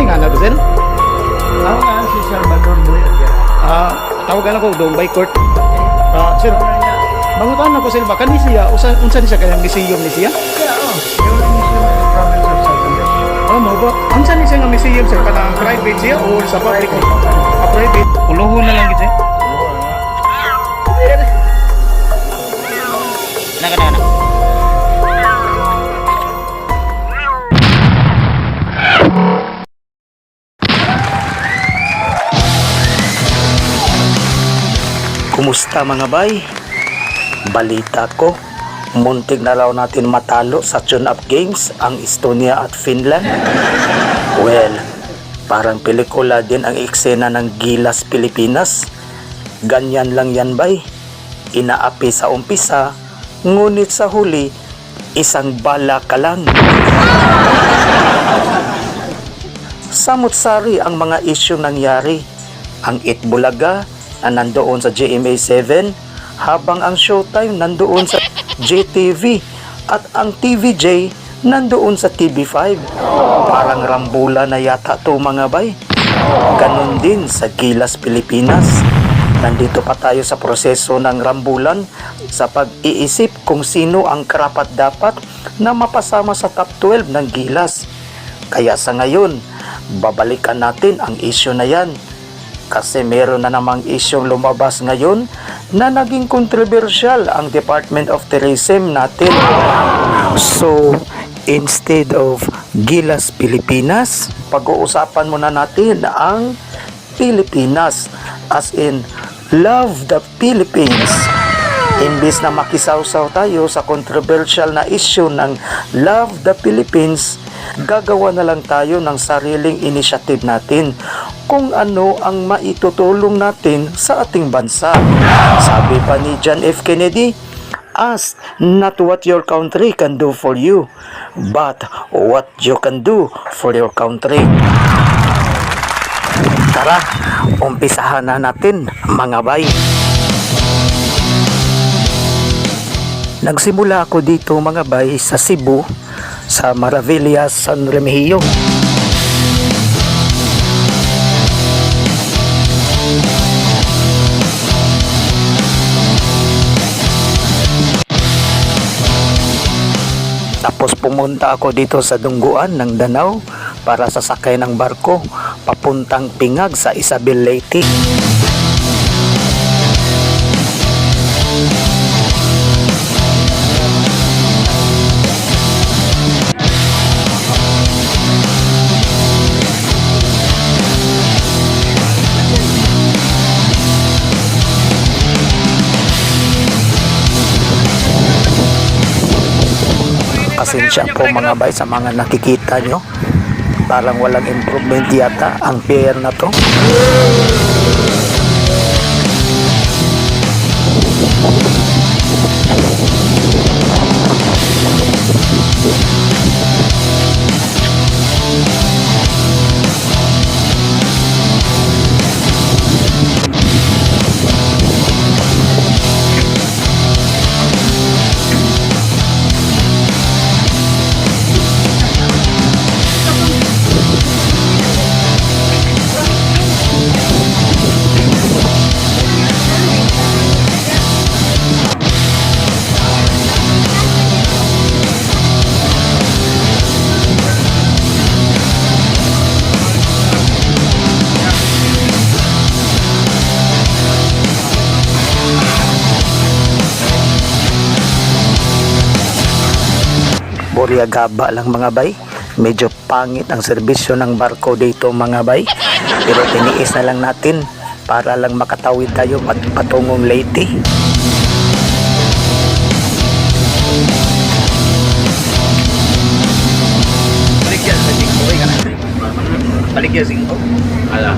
nga na to, sir? Ako nga si Salvador Boy. Tawagan ako, Dumbay Court. Sir, bangutan ako, sir, baka ni siya, unsa ni siya kanyang museum ni siya? Yeah, oh. Yung museum of the province of Salvador. Mo ba? Unsa ni siya nga museum, sir, kanang private siya o sa public? Private. Uluhon na lang kita. Naka. Kumusta mga bay? Balita ko, muntik na raw natin matalo sa tune-up games ang Estonia at Finland. Well, parang pelikula din ang eksena ng Gilas Pilipinas. Ganyan lang yan bay. Inaapi sa umpisa, ngunit sa huli, isang bala ka lang. Samut-sari ang mga isyong nangyari. Ang Itbulaga na nandoon sa GMA7 habang ang Showtime nandoon sa JTV at ang TVJ nandoon sa TV5. Parang rambula na yata to mga bay. Ganon din sa Gilas Pilipinas. Nandito pa tayo sa proseso ng rambulan sa pag-iisip kung sino ang karapat-dapat na mapasama sa top 12 ng Gilas. Kaya sa ngayon, babalikan natin ang issue na yan. Kasi meron na namang isyong lumabas ngayon na naging controversial ang Department of Tourism natin. So, instead of Gilas Pilipinas, pag-uusapan muna natin ang Pilipinas, as in Love the Philippines. Imbis na makisawsaw tayo sa controversial na issue ng Love the Philippines, gagawa na lang tayo ng sariling initiative natin kung ano ang maitutulong natin sa ating bansa. Sabi pa ni John F. Kennedy, ask not what your country can do for you, but what you can do for your country. Tara, umpisahan na natin mga bay. Nagsimula ako dito mga bay sa Cebu, sa Maravillas, San Remigio. Tapos pumunta ako dito sa Dungguan ng Danau para sasakay ng barko papuntang Pingag sa Isabel Leyte. Pasensya po mga bay sa mga nakikita nyo. Parang walang improvement yata ang pier na to. Buriagaba lang mga bay. Medyo pangit ang serbisyo ng barko dito mga bay. Pero tiniis na lang natin para lang makatawid tayo patungong Leyte. Baligyan sa 5 ka na. Baligyan 5. Ala,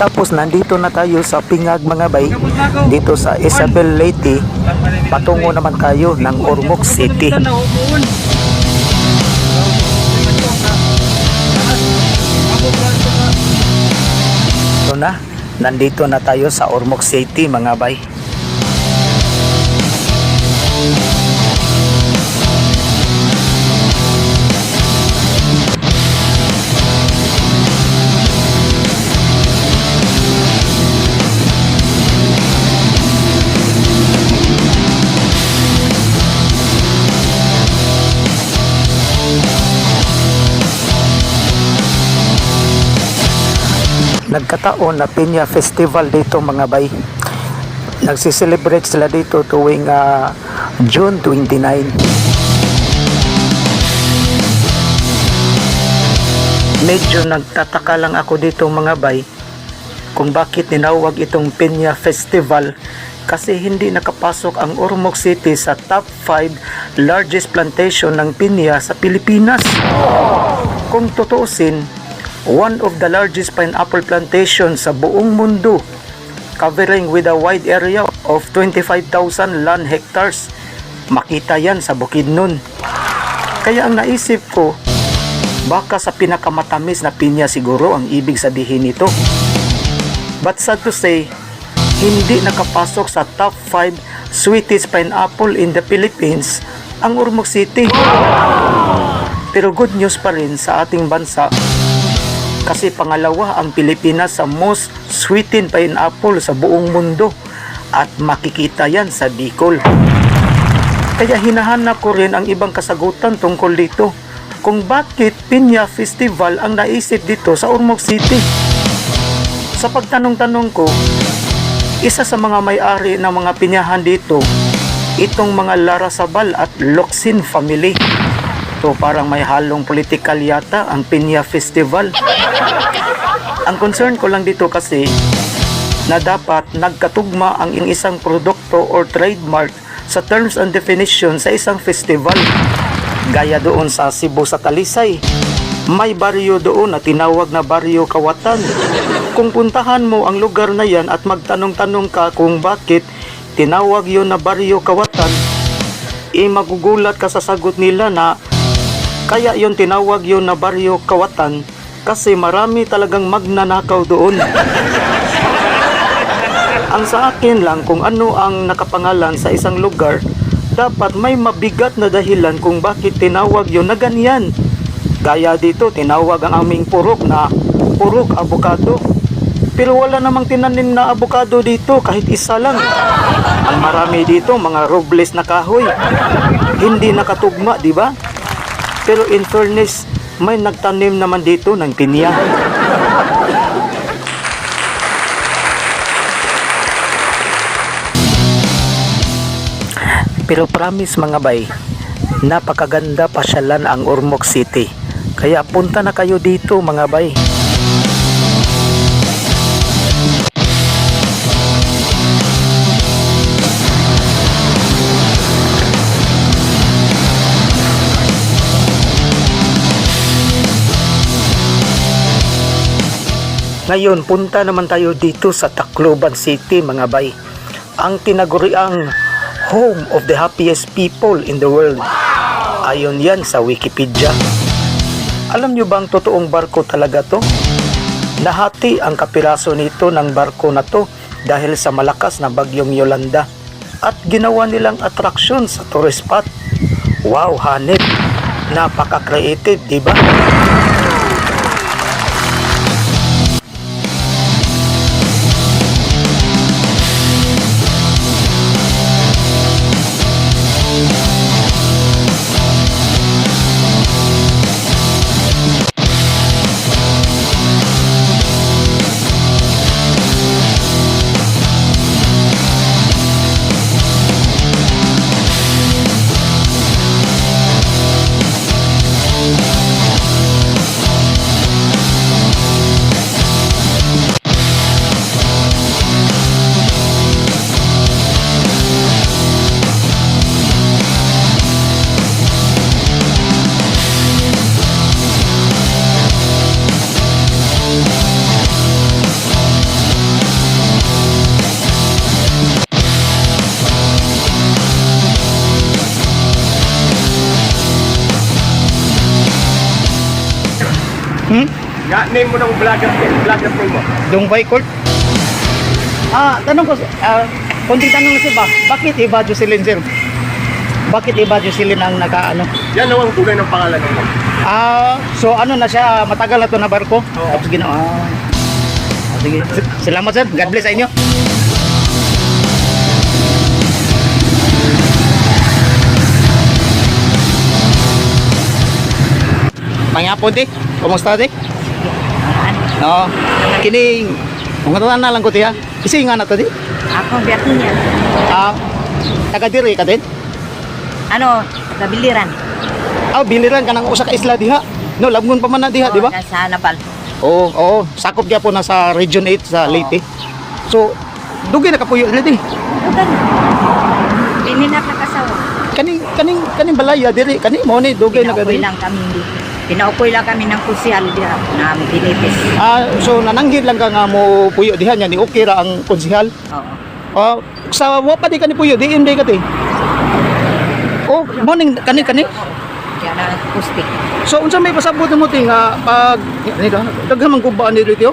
Tapos nandito na tayo sa Pingag mga bay, dito sa Isabel Leyte, patungo naman tayo ng Ormoc City. Ito na, nandito na tayo sa Ormoc City mga bay. Nagkataon na Piña Festival dito mga bay. Nagsiselebrate sila dito tuwing June 29. Medyo nagtataka lang ako dito mga bay kung bakit tinawag itong Piña Festival, kasi hindi nakapasok ang Ormoc City sa top 5 largest plantation ng pinya sa Pilipinas. Kung tutuusin, one of the largest pineapple plantations sa buong mundo, covering with a wide area of 25,000 land hectares. Makita yan sa Bukidnon. Kaya ang naisip ko, baka sa pinakamatamis na pinya siguro ang ibig sabihin nito. But sad to say, hindi nakapasok sa top 5 sweetest pineapple in the Philippines ang Ormoc City. Pero good news pa rin sa ating bansa, kasi pangalawa ang Pilipinas sa most sweetened pineapple sa buong mundo, at makikita yan sa Bicol. Kaya hinahanap ko rin ang ibang kasagutan tungkol dito, kung bakit Piña Festival ang naisip dito sa Ormoc City. Sa pagtanong-tanong ko, isa sa mga may-ari ng mga pinyahan dito, itong mga Larrazabal at Locsin family. So parang may halong political yata ang Piña Festival. Ang concern ko lang dito kasi na dapat nagkatugma ang isang produkto or trademark sa terms and definition sa isang festival. Gaya doon sa Cebu sa Talisay, may baryo doon na tinawag na Baryo Kawatan. Kung puntahan mo ang lugar na yan at magtanong-tanong ka kung bakit tinawag yun na Baryo Kawatan, magugulat ka sa sagot nila na kaya yon tinawag yon na Baryo Kawatan kasi marami talagang magnanakaw doon. Ang sa akin lang, kung ano ang nakapangalan sa isang lugar, dapat may mabigat na dahilan kung bakit tinawag yon na ganyan. Gaya dito, tinawag ang aming purok na Purok Abukado. Pero wala namang tinanim na abukado dito, kahit isa lang. Ang marami dito, mga robles na kahoy. Hindi nakatugma, di ba? Pero in fairness, may nagtanim naman dito ng pinya. Pero promise mga bay, napakaganda pasyalan ang Ormoc City. Kaya punta na kayo dito mga bay. Ngayon, punta naman tayo dito sa Tacloban City mga bay. Ang tinaguriang home of the happiest people in the world. Ayon yan sa Wikipedia. Alam nyo ba ang totoong barko talaga to? Nahati ang kapiraso nito ng barko na to dahil sa malakas na bagyong Yolanda. At ginawa nilang atraksyon sa tourist spot. Wow, hanep! Napaka-creative, di ba? Nga, name mo ng vlogger name mo. Dongbay Court. Tanong ko, konting tanong kasi ba, bakit iba Jocelyn, sir? Bakit iba Jocelyn ang nakaano? Yan ang tunay ng pangalan mo. So ano na siya, matagal na to na barko? Tapos ginawa. Sige. Salamat, sir. God bless sa inyo. Pangapon, ti. Kumusta, ti? No. Kining mga tanan na lang ko, ti, ha? Kasi nga na to, ti. Ako, Berto niya. Taga-diri ka din? Ano, kabiliran. Biliran ka ng usa ka isla diha. No, labngon pa man na diha, di ba? Sa Napal. Oo. Sakop gyapon na sa Region 8 sa Leyte. So, dugay na kapuyo dili. Lugan. Hindi na kakasawa. Kaning balaya diri, kani mo ni dugay na Pinaukoy gadi. lang kami. Pinaukoy lang kami ng kusyal diha na binipis. So nananggid lang ka nga mo puyo diha nya ni okay ra ang konsehal. Oo. Sa wa pa di kani puyo, di imday ka ti. Morning kani. Yan na pusti. So unsa may pasabot mo ti nga pag daghan man kubaan ni dito?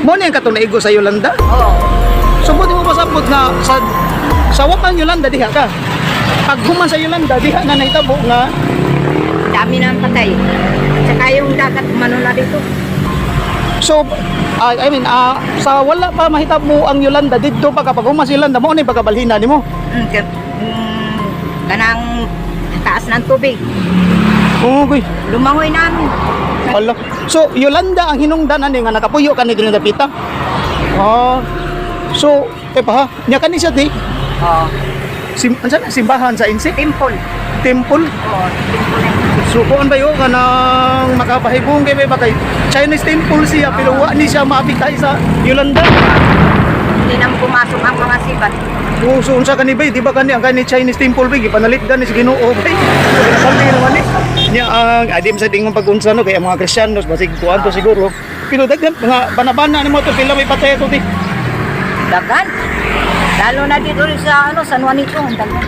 Mo ni katong naigo sa Yolanda. Oo. So buti mo pasabot nga sa wakan Yolanda diha ka. Pag human sa Yolanda diha na nahitabo nga Dami na ang patay. At saka yung dagat umano na dito. so sa wala pa mahitabo ang Yolanda didto pa kapag human sa Yolanda mo ni pagkabalhina nimo. Kanang taas ng tubig. Okay. Lumangoy namin. Hala. So Yolanda ang hinungdan ani nga nakapuyo kani dinhi dapita. So pa ha. Nya kani siya di Oo. simbahan sa Inse Temple. temple. Oo. Temple. So kuan ba yo kanang makapahibong kay ba kay Chinese temple siya pero wa ni siya maapitay sa Yolanda. Hindi nang pumasok ang mga sibat. So unsa kani bay di ba kani ang kani Chinese temple bay gipanalit gani sa Ginoo bay. Sabi naman ni. Nya ang adim sa dingon pag-unsa no kay ang mga Kristiyanos basig kuan to siguro. Pero daghan mga banabana nimo to pila may patay to ti. Dagan. Lalo na dito rin sa San Juanico, ang dagan.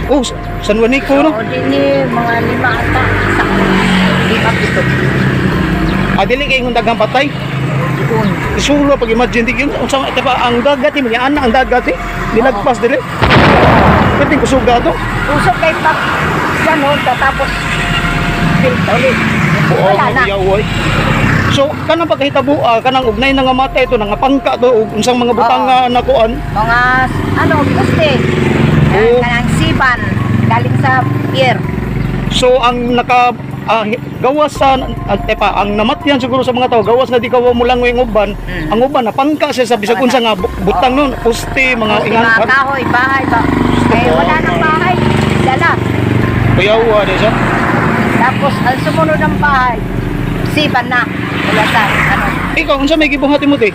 San Juanico no. Oo, din mga 5 ata. 5 Dili kay ngung daghang patay. doon. Isulo pag imagine di unsa ba ang dagat ni ana ang dagat nilagpas dili. Pwede ko suga to. Usok kay pag gano'n, tapos pinta ulit. Wala na. So kanang pagkahitabo kanang ugnay na nga matay to nga pangka to ug unsang mga butanga na kuan. Mga, guste. Oo. Kanang siban, galing sa pier. So ang gawas sa ang namatyan siguro sa mga tao gawas na di kawa mo lang yung uban. Ang uban na pangka siya sa bisag unsa nga butang nun, poste mga Mga ingan. kahoy, bahay ba? Eh, wala nang bahay. Dala. Kuyawa di siya. Tapos, ang sumunod ng bahay, siban na. Wala sa, Ikaw unsa may gibuhati mo ti?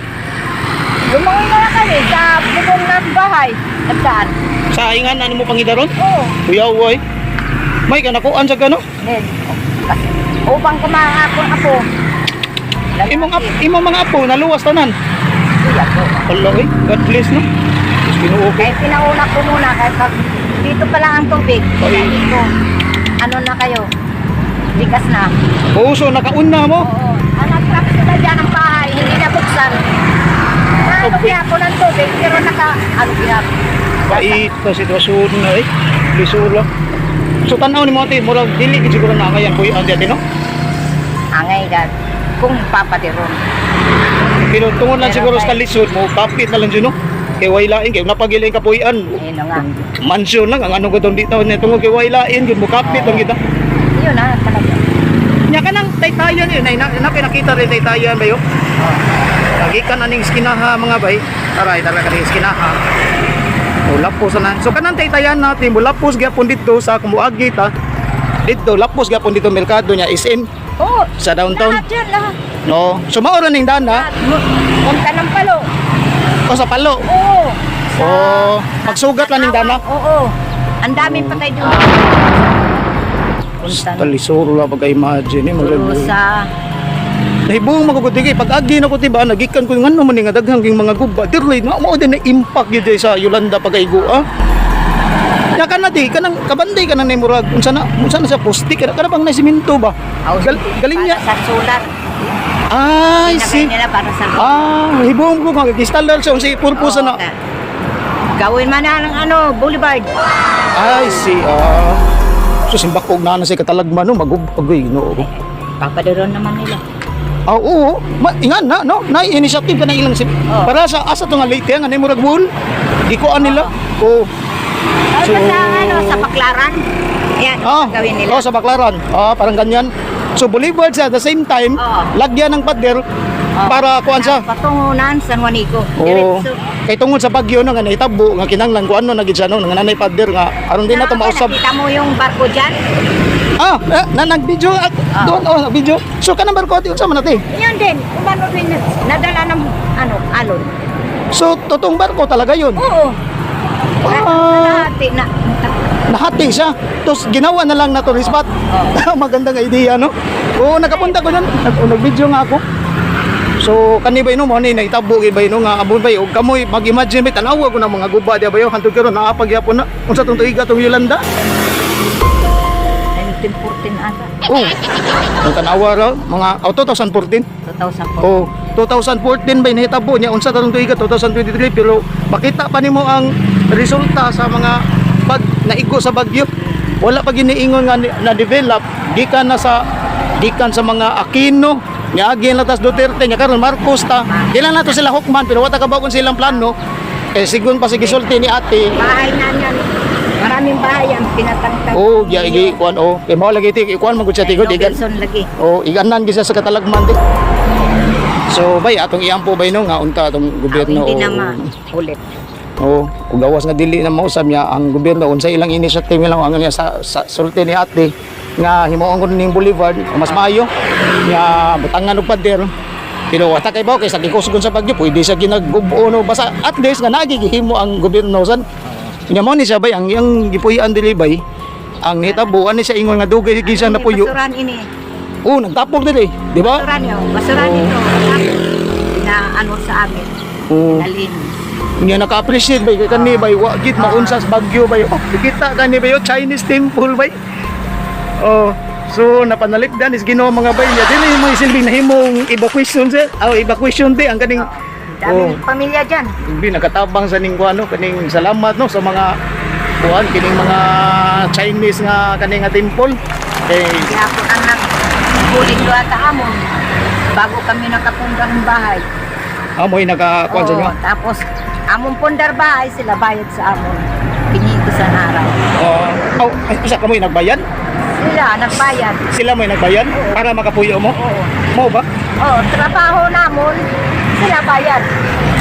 lumangoy na kami sa bubong ng bahay. Nagdaan. Sa ingan ano mo pangidaron? Oo. Kuyawa may kanakuan sa gano? Then, upang kumahapon ako. Imong mga apo naluwas tanan. Iya po. Allah God bless no. Diyos Ginoo ko. Kaya pinauna ko muna, kahit pag dito pa lang ang tubig. Ay. Dito, ano na kayo? Likas na. So nakauna mo. Oo. Ang attract sila dyan ang bahay, hindi na buksan. Ano po ng tubig, pero Bait na sitwasyon na Lisula. So tanaw ni mo ate, murag dili gid siguro na ngayon kuy ante no. Angay dad, kung papatiron. Pero tungod lang siguro sa lisod mo, kapit na lang dyan no. Kay wailain kay napagiling kapuyan. Ayun na nga. Mansyon lang ang ano gudong dito ni tungod kay wailain gid mo kapit lang kita. Yun na talaga. Nya kanang taytayan yun, na pinakita rin taytayan ba yo? Lagikan aning skinaha mga bay. Taray talaga ning skinaha. Lapos na. So kanang taytayan natin, lapos gyapon dito sa kumuagi ta. Dito lapos gyapon dito merkado nya SM Oo. sa downtown. Lahat yan, lahat. No. So mao ra ning dana Punta ng palo. o sa palo. Oo. Magsugat lang ning dana. Oo. Ang daming patay doon. Punta ng Talisoro la pagka-imagine palo sa... Nahibong magugudigi pag agi na ko tiba nagikan ko ngano man nga daghang king mga guba dirlay na mo din na impact gyud sa Yolanda pagkaigo ya kanati kanang kabanday kanang murag unsa na sa poste kana bang na semento ba galing niya Sa solar. I Pinagay see. nila para sa Hibong ko kung installer siya si purpose na. Gawin man na ng boulevard. I see. So simbak ko na siya katalagman no magubagay no. Papadoron naman nila. Oo. Ingan na no. Na initiative ka na ilang Oo. para sa asa to nga late nga nay murag bull. Gikuan nila. Oh. So, sa Paklaran. Ayan, gawin nila. Sa Baklaran. Parang ganyan. So boulevard sa the same time, Oo. lagyan ng pader para kuan sa. Patungunan San Juanico. Oo. Diretso. Kay tungod sa bagyo no nga naitabo nga kinanglan kuan no nagid siya no nga nanay pader nga aron din nato mausab. Nakita mo yung barko dyan? Nag-video doon video. So kanang barko ati unsa man nati? Yun din. Umano din. Nadala ng alon. So totoong barko talaga yun. Oo. Nahati na. Nahati siya. Tapos ginawa na lang na tourist spot. Magandang idea, no? Oo, nakapunta ko doon. Nag-video nga ako. So, kani ba mo ni naitabo ba nga abon ba og kamoy mag-imagine ba tanawa ko na mga guba dia ba yo hantod karon naapagyapon na unsa tong tuiga tong Yolanda? 1914 ata. Oh. Ang tanawa ra mga 2014. 2004. Oh, 2014 ba nahitabo niya unsa tong tuiga 2023 pero makita pa nimo ang resulta sa mga naigo sa bagyo. Wala pa giniingon nga na-develop gikan sa mga Aquino, nga agi latas Duterte, nga karon Marcos ta. Dila na to sila hukman pero wata kabawon silang plano. Sigun pa sige sulti ni ate. Bahay na yan. Maraming bahay yan. Pinatangtang. Oh, igi kuan kay mao lagi ti kuan magud siya tigod igan. Wilson lagi. Oh, iganan gisa sa katalagman di. So bay atong iampo bay no nga unta atong gobyerno. Hindi naman. Ulit. Oh, ug gawas nga dili na mausab niya ang gobyerno unsay ilang initiative nila ang niya sa sulti ni ate nga himuon ko ning boulevard mas maayo nga butangan og pader pero wata kay baw kay sa gikusgon sa bagyo pwede siya ginaggubo no basta at least nga nagigihimo ang gobyerno san nya mo ni siya bay ang iyang gipuy-an dili bay ang nitabuan ni siya ingon nga dugay gisa na puyo Basuran ini. oh nagtapok dili di ba Basuran yun. Basuran ito. Na sa amin. oh Nalinis. nga naka-appreciate bay kay kani bay wa gid maunsa sa bagyo bay oh kita kani bay oh, Chinese temple bay oh so napanalikdan is Ginoo mga bay niya dili mo isilbing nahimong evacuation sa evacuation di ang kaning Daming pamilya dyan. hindi nakatabang sa ning kuano kaning salamat no sa mga kuan kining mga Chinese nga kaning nga temple Kaya ako anak. Kulit doon ata amon. Bago kami nakapundar ng bahay. amoy nakakuan sa inyo Tapos, amon pundar bahay, sila bayad sa amon. Pinito sa araw. isa ka mo'y nagbayad Sila, nagbayad. sila mo'y nagbayad para makapuyo mo Oo. mo ba Trabaho namon, sila bayad.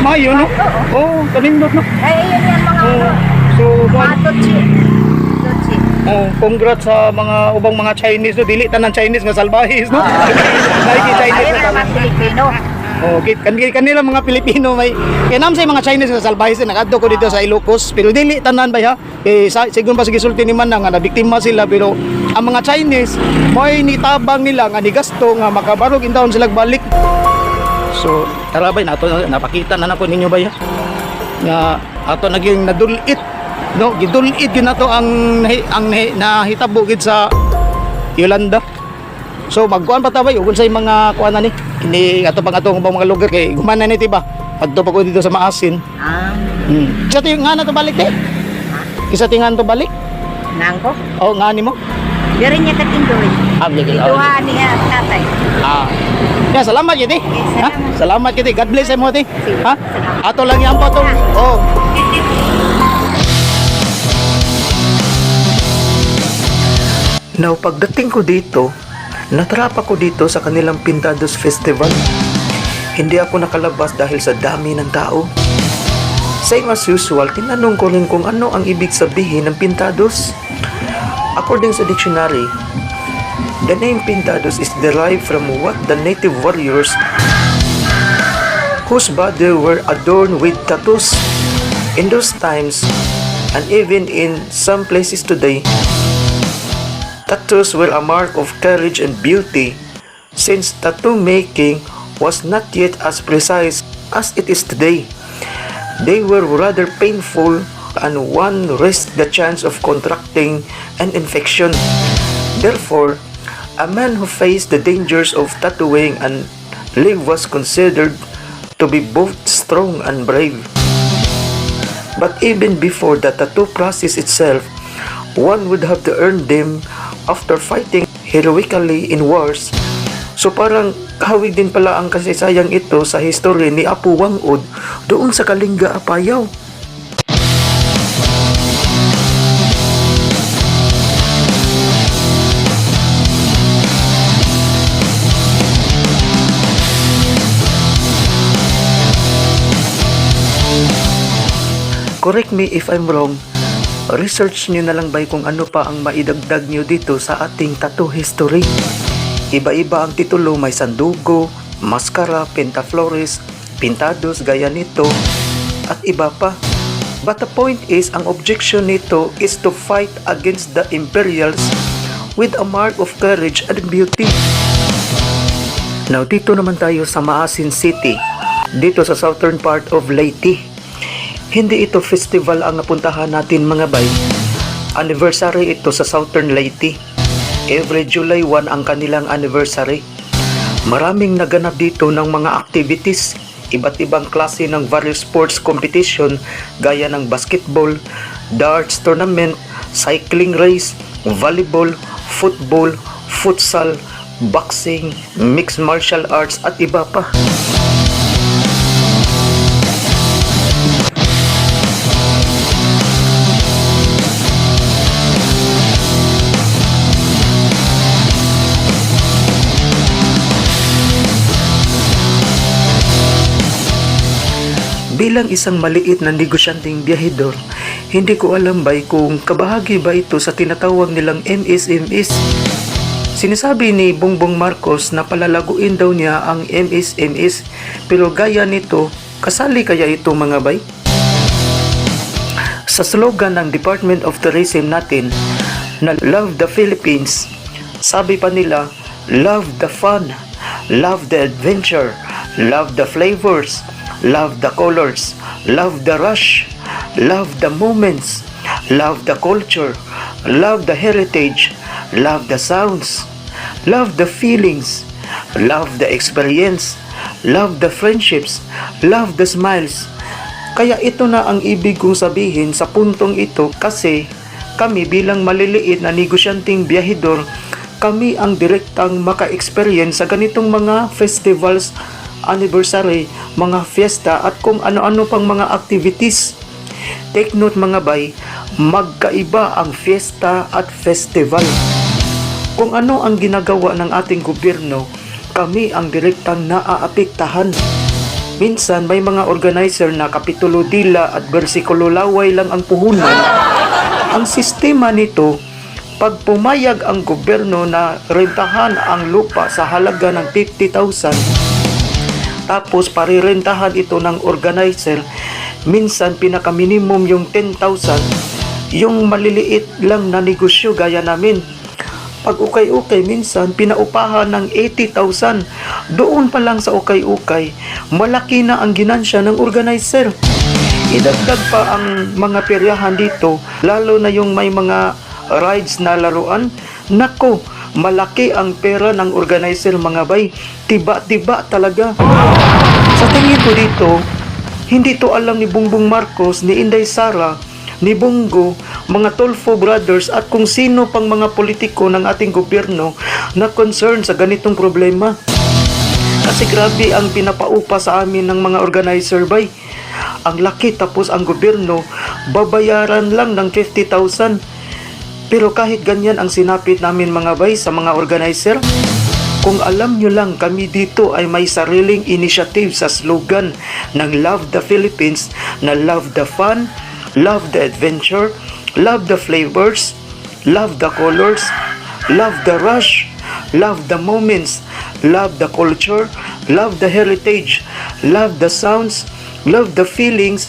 mayo no Oo. kanindot no Yun yan mga so mga kuan tutsi. Tutsi. congrats sa mga ubang mga Chinese no dili tanan Chinese nga salbahis no Nike Chinese Ayun na naman tanan Pilipino. kanila mga Pilipino may kanam sa mga Chinese nga salbahis nakadto ko dito sa Ilocos pero dili tanan ba ha sigon pa sige sulti ni man nga nabiktima sila pero ang mga Chinese may nitabang nila nga nigasto nga makabarog in taon sila balik so tara bay nato napakita na nako ninyo bay ha nga ato naging nadulit no gidulit gyud nato ang nahitabo gid sa Yolanda so magkuan pa ta bay ug unsay mga kuan na ni kini ato pang atong mga lugar kay gumana ni tiba adto pa ko dito sa Maasin isa ti nga na to balik te isa ti nga to balik Nangko. nga ni mo Dari niya katindoy. bigil Iduha niya tatay. ya salamat yun ha salamat kiti God bless mo ti ha Salamat. ato lang yan po to Now pagdating ko dito, natrapa ko dito sa kanilang Pintados Festival. Hindi ako nakalabas dahil sa dami ng tao. Same as usual, tinanong ko rin kung ano ang ibig sabihin ng Pintados. According sa dictionary, the name Pintados is derived from what the native warriors whose body were adorned with tattoos. In those times, and even in some places today, tattoos were a mark of courage and beauty, since tattoo making was not yet as precise as it is today. They were rather painful and one risked the chance of contracting an infection. Therefore, a man who faced the dangers of tattooing and Liv was considered to be both strong and brave. But even before the tattoo process itself, one would have to earn them after fighting heroically in wars. So parang kahawig din pala ang kasaysayan ito sa history ni Apo Wang-od doon sa Kalinga, Apayao. Correct me if I'm wrong. Research nyo na lang ba kung ano pa ang maidagdag nyo dito sa ating tattoo history. Iba-iba ang titulo, may sandugo, maskara, pentaflores, pintados, gaya nito, at iba pa. But the point is, ang objection nito is to fight against the imperials with a mark of courage and beauty. Now, dito naman tayo sa Maasin City, dito sa southern part of Leyte. Hindi ito festival ang napuntahan natin mga bay. Anniversary ito sa Southern Leyte. Every July 1 ang kanilang anniversary. Maraming naganap dito ng mga activities. Iba't ibang klase ng various sports competition gaya ng basketball, darts tournament, cycling race, volleyball, football, futsal, boxing, mixed martial arts at iba pa. Bilang isang maliit na negosyanteng biyahedor, hindi ko alam ba kung kabahagi ba ito sa tinatawag nilang MSMS. Sinasabi ni Bongbong Marcos na palalaguin daw niya ang MSMS, pero gaya nito, kasali kaya ito mga bay? Sa slogan ng Department of Tourism natin na Love the Philippines, sabi pa nila, love the fun, love the adventure, love the flavors, love the colors, love the rush, love the moments, love the culture, love the heritage, love the sounds, love the feelings, love the experience, love the friendships, love the smiles. Kaya ito na ang ibig kong sabihin sa puntong ito, kasi kami bilang maliliit na negosyanteng biyahedor, kami ang direktang maka-experience sa ganitong mga festivals, anniversary, mga fiesta at kung ano-ano pang mga activities. Take note mga bay, magkaiba ang fiesta at festival. Kung ano ang ginagawa ng ating gobyerno, kami ang direktang naaapektahan. Minsan may mga organizer na kapitulo dila at bersikulo laway lang ang puhunan. Ang sistema nito, pag pumayag ang gobyerno na rentahan ang lupa sa halaga ng 50,000, tapos parirentahan ito ng organizer, minsan pinaka-minimum yung 10,000, yung maliliit lang na negosyo gaya namin. Pag ukay-ukay, minsan pinaupahan ng 80,000. Doon pa lang sa ukay-ukay, malaki na ang ginansya ng organizer. Idagdag pa ang mga peryahan dito, lalo na yung may mga rides na laruan. Nako, malaki ang pera ng organizer mga bay. Tiba-tiba talaga. Sa tingin ko dito, hindi to alam ni Bongbong Marcos, ni Inday Sara, ni Bongo, mga Tulfo brothers at kung sino pang mga politiko ng ating gobyerno na concern sa ganitong problema. Kasi grabe ang pinapaupa sa amin ng mga organizer bay. Ang laki, tapos ang gobyerno babayaran lang ng 50,000. Pero kahit ganyan ang sinapit namin mga bay sa mga organizer, kung alam nyo lang, kami dito ay may sariling initiative sa slogan ng Love the Philippines na love the fun, love the adventure, love the flavors, love the colors, love the rush, love the moments, love the culture, love the heritage, love the sounds, love the feelings,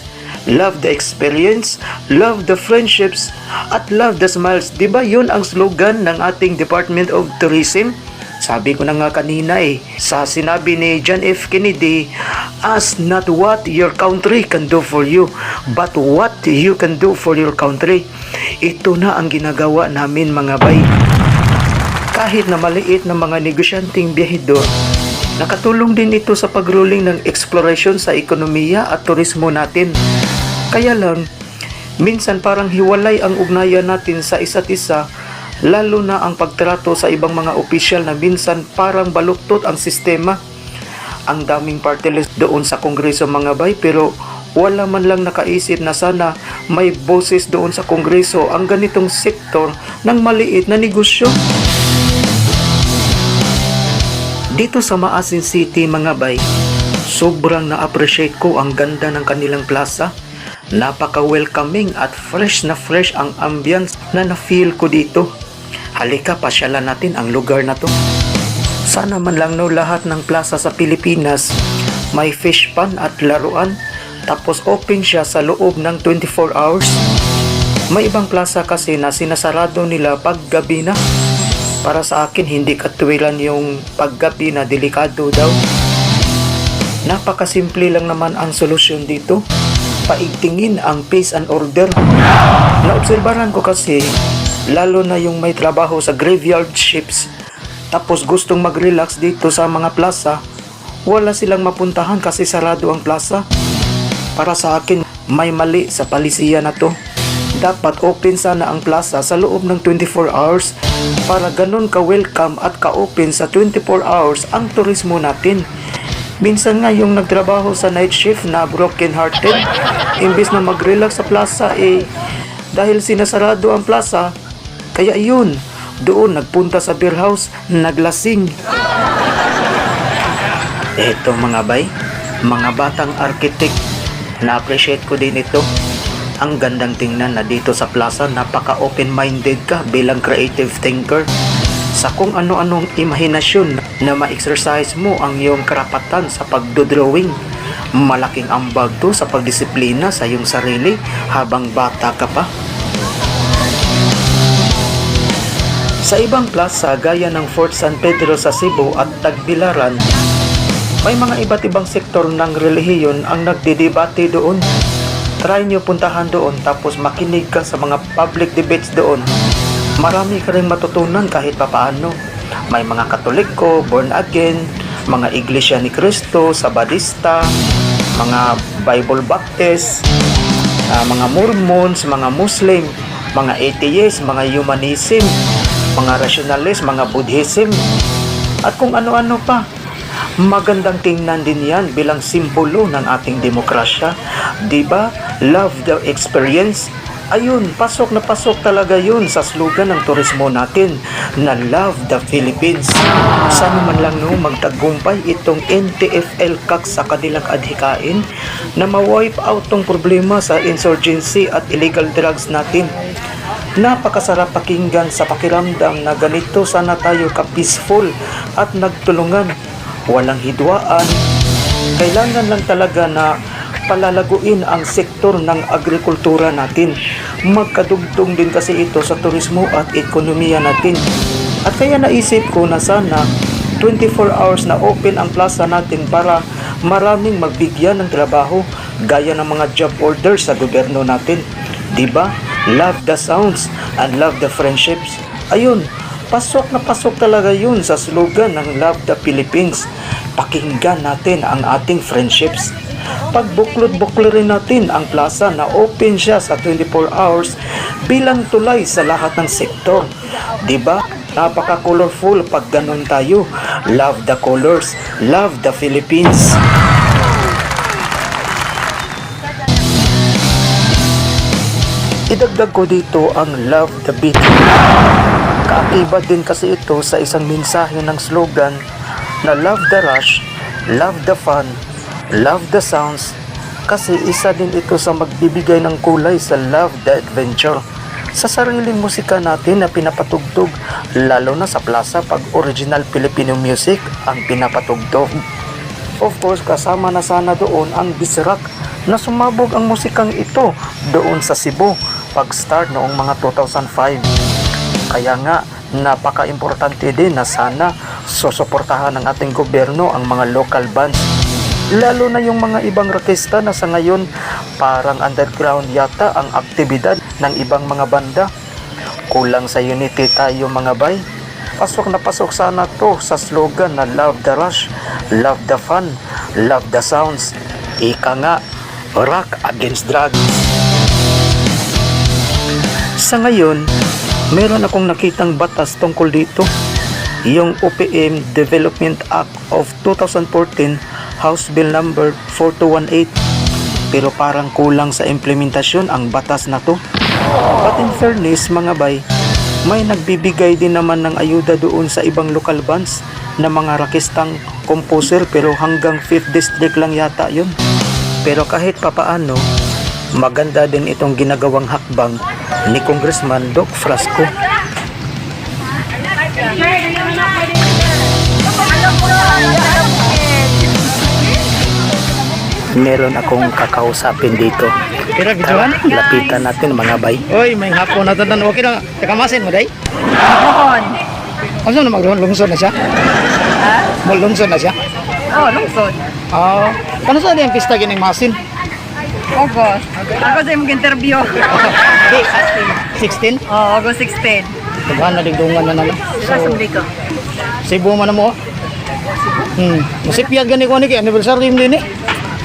love the experience, love the friendships, at love the smiles. Diba yun ang slogan ng ating Department of Tourism? Sabi ko na nga kanina sa sinabi ni John F. Kennedy, ask not what your country can do for you, but what you can do for your country. Ito na ang ginagawa namin mga bay. Kahit na maliit na mga negosyanteng biyahedor, Nakatulong din ito sa pagruling ng exploration sa ekonomiya at turismo natin. Kaya lang, minsan parang hiwalay ang ugnayan natin sa isa't isa, lalo na ang pagtrato sa ibang mga opisyal na minsan parang baluktot ang sistema. Ang daming party list doon sa Kongreso mga bay, pero wala man lang nakaisip na sana may boses doon sa Kongreso ang ganitong sektor ng maliit na negosyo. Dito sa Maasin City mga bay, sobrang na-appreciate ko ang ganda ng kanilang plaza. Napaka-welcoming at fresh na fresh ang ambience na na-feel ko dito. Halika, pasyalan natin ang lugar na to. Sana man lang no, lahat ng plaza sa Pilipinas may fish pan at laruan, tapos open siya sa loob ng 24 hours. May ibang plaza kasi na sinasarado nila pag gabi na. Para sa akin, hindi katwiran yung paggabi na delikado daw. Napakasimple lang naman ang solusyon dito. Paigtingin ang pace and order. Naobserbahan ko kasi, lalo na yung may trabaho sa graveyard shifts, tapos gustong mag-relax dito sa mga plaza, wala silang mapuntahan kasi sarado ang plaza. Para sa akin, may mali sa palisiya na to. Dapat open sana ang plaza sa loob ng 24 hours para ganun ka-welcome at ka-open sa 24 hours ang turismo natin. Minsan nga yung nagtrabaho sa night shift na broken hearted, imbis na mag-relax sa plaza dahil sinasarado ang plaza, kaya yun, doon nagpunta sa beer house, naglasing. Eto mga bay, mga batang architect, na-appreciate ko din ito. Ang gandang tingnan na dito sa plaza, napaka-open-minded ka bilang creative thinker. Sa kung ano-anong imahinasyon na ma-exercise mo ang iyong karapatan sa pagdodrawing. Malaking ambag to sa pagdisiplina sa iyong sarili habang bata ka pa. Sa ibang plaza gaya ng Fort San Pedro sa Cebu at Tagbilaran, may mga iba't ibang sektor ng relihiyon ang nagdidebate doon. Try nyo puntahan doon tapos makinig ka sa mga public debates doon. Marami ka rin matutunan kahit papaano. May mga Katoliko, born again, mga Iglesia ni Cristo, Sabadista, mga Bible Baptist, mga Mormons, mga Muslim, mga atheists, mga humanism, mga rationalist, mga Buddhism, at kung ano-ano pa. Magandang tingnan din yan bilang simbolo ng ating demokrasya. Diba? Love the experience. Ayun, pasok na pasok talaga yun sa slogan ng turismo natin na Love the Philippines. Sana man lang no, magtagumpay itong NTFL CAC sa kanilang adhikain na ma-wipe out tong problema sa insurgency at illegal drugs natin. Napakasarap pakinggan sa pakiramdam na ganito sana tayo ka-peaceful at nagtulungan. Walang hidwaan. Kailangan lang talaga na palalaguin ang sektor ng agrikultura natin. Magkadugtong din kasi ito sa turismo at ekonomiya natin. At kaya naisip ko na sana 24 hours na open ang plaza natin para maraming magbigyan ng trabaho gaya ng mga job orders sa gobyerno natin. Diba? Love the sounds and love the friendships. Ayun, pasok na pasok talaga yun sa slogan ng Love the Philippines. Pakinggan natin ang ating friendships. Pagbuklod-buklorin natin ang plaza na open siya sa 24 hours bilang tulay sa lahat ng sektor. Diba? Napaka-colorful pag ganun tayo. Love the colors. Love the Philippines. Idagdag ko dito ang Love the Beach. Kaakibat din kasi ito sa isang mensahe ng slogan na Love the Rush, Love the Fun, Love the Sounds, kasi isa din ito sa magbibigay ng kulay sa Love the Adventure sa sariling musika natin na pinapatugtog, lalo na sa plaza pag original Filipino music ang pinapatugtog. Of course, kasama na sana doon ang Bisrak na sumabog ang musikang ito doon sa Cebu pag-start noong mga 2005. Kaya nga, napaka-importante din na sana susuportahan ng ating gobyerno ang mga local bands. Lalo na yung mga ibang orkestra na sa ngayon parang underground yata ang aktibidad ng ibang mga banda. Kulang sa unity tayo mga bay. pasok na pasok sana to sa slogan na love the rush, love the fun, love the sounds. Ika nga, rock against drugs. Sa ngayon, meron akong nakitang batas tungkol dito. Yung OPM Development Act of 2014, House Bill number 4218. Pero parang kulang sa implementasyon ang batas na to. But in fairness mga bay, may nagbibigay din naman ng ayuda doon sa ibang local bands na mga rakistang composer, pero hanggang 5th district lang yata yun. Pero kahit papaano, maganda din itong ginagawang hakbang ni Congressman Doc Frasco. Meron akong kakausapin dito. Kira videoan? Lapitan natin mga bay. Oy, may hapon na tanan. Okay lang. Takamasin mo day. Noon. Ano na maglungsod na siya? Ha? Maglungsod na siya? Oh, lungsod. Ah, kano sa yung pista gining masin? August. Ako sa imong interview. Di, 16? Oh, August 16. Tagaan na digdungan na nala. Sila sumli ko. Cebu man na mo. Masipiyag gani ko ni kay anniversary mo din eh.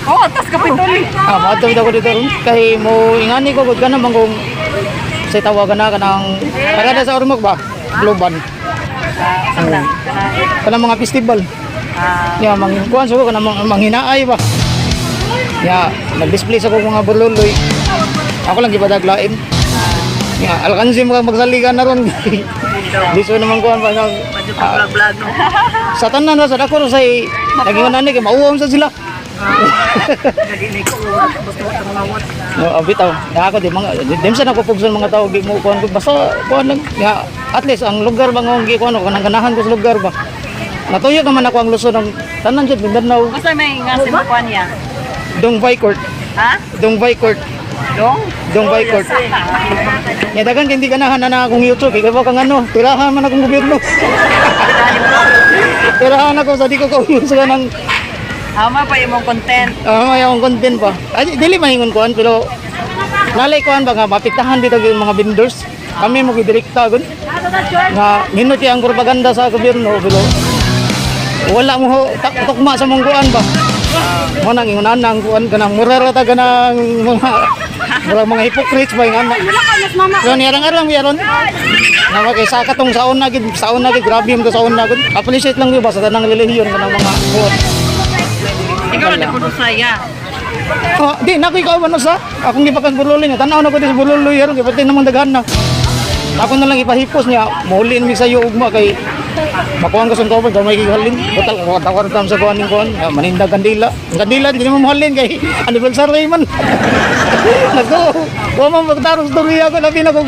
Oh, tas kapituli. Maadto ko dito ron kay mo ingani ko gud kana mangong say tawagan na kanang parada sa Ormoc ba? Globan. Kanang mga festival. Ya mangkuan so kanang manghinaay ba. Ya nag-display sa ko mga bululoy. Ako lang gibadag lain. Ya alkansi mo magsaligan na ron. Diso naman kuan ba nag Vlog no. sa tanan na sa dako say nagingon ani kay mauwam sa sila. Bitaw, ako di mga dimsa na ko pugson mga tao gi mo kuan ko basta kuan lang ya at least ang lugar ba ngong gi kuan ko nang ganahan ko sa lugar ba. Natuyo naman ako ang Luzon ng tanan jud Mindanao. Basta may nga si Makuan niya. Dongvay Court. Ha? Dongvay Court. Dongvay Court. Ya dagan hindi ganahan na akong YouTube kay ba kang ano, tirahan man akong gobyerno. Tirahan ako sa di ko kauyon sa nang Ama pa imong content. may akong content pa. Ay, dili mahingon kuan pero nalay kuan ba nga mapiktahan dito yung mga vendors. Kami mo gidirekta gun. Nga minuti ang propaganda sa gobyerno pero wala mo ho tukma sa mong kuan ba. Mo nang ingon nang kuan kanang murara ta kanang mga hypocrites ba nga. Yon yarang-arang yaron. Na kay sa katong saon na gid grabe mo saon na gid. Appreciate lang yo ba sa tanang relihiyon kanang mga kuan. Ikaw na puno saya. Di na ko ikaw ano sa akong gipakan bululoy nga tanaw na ko di sa bululoy aron gipati namang daghan na. Ako na lang ipahipos niya maulin mi sayo ugma kay makuha ko sa cover daw may gihalin total ko tawar tam sa kuan ning kuan manindag kandila di mo mahalin kay anniversary man. Nako wa man magtarong storya ko labi na ko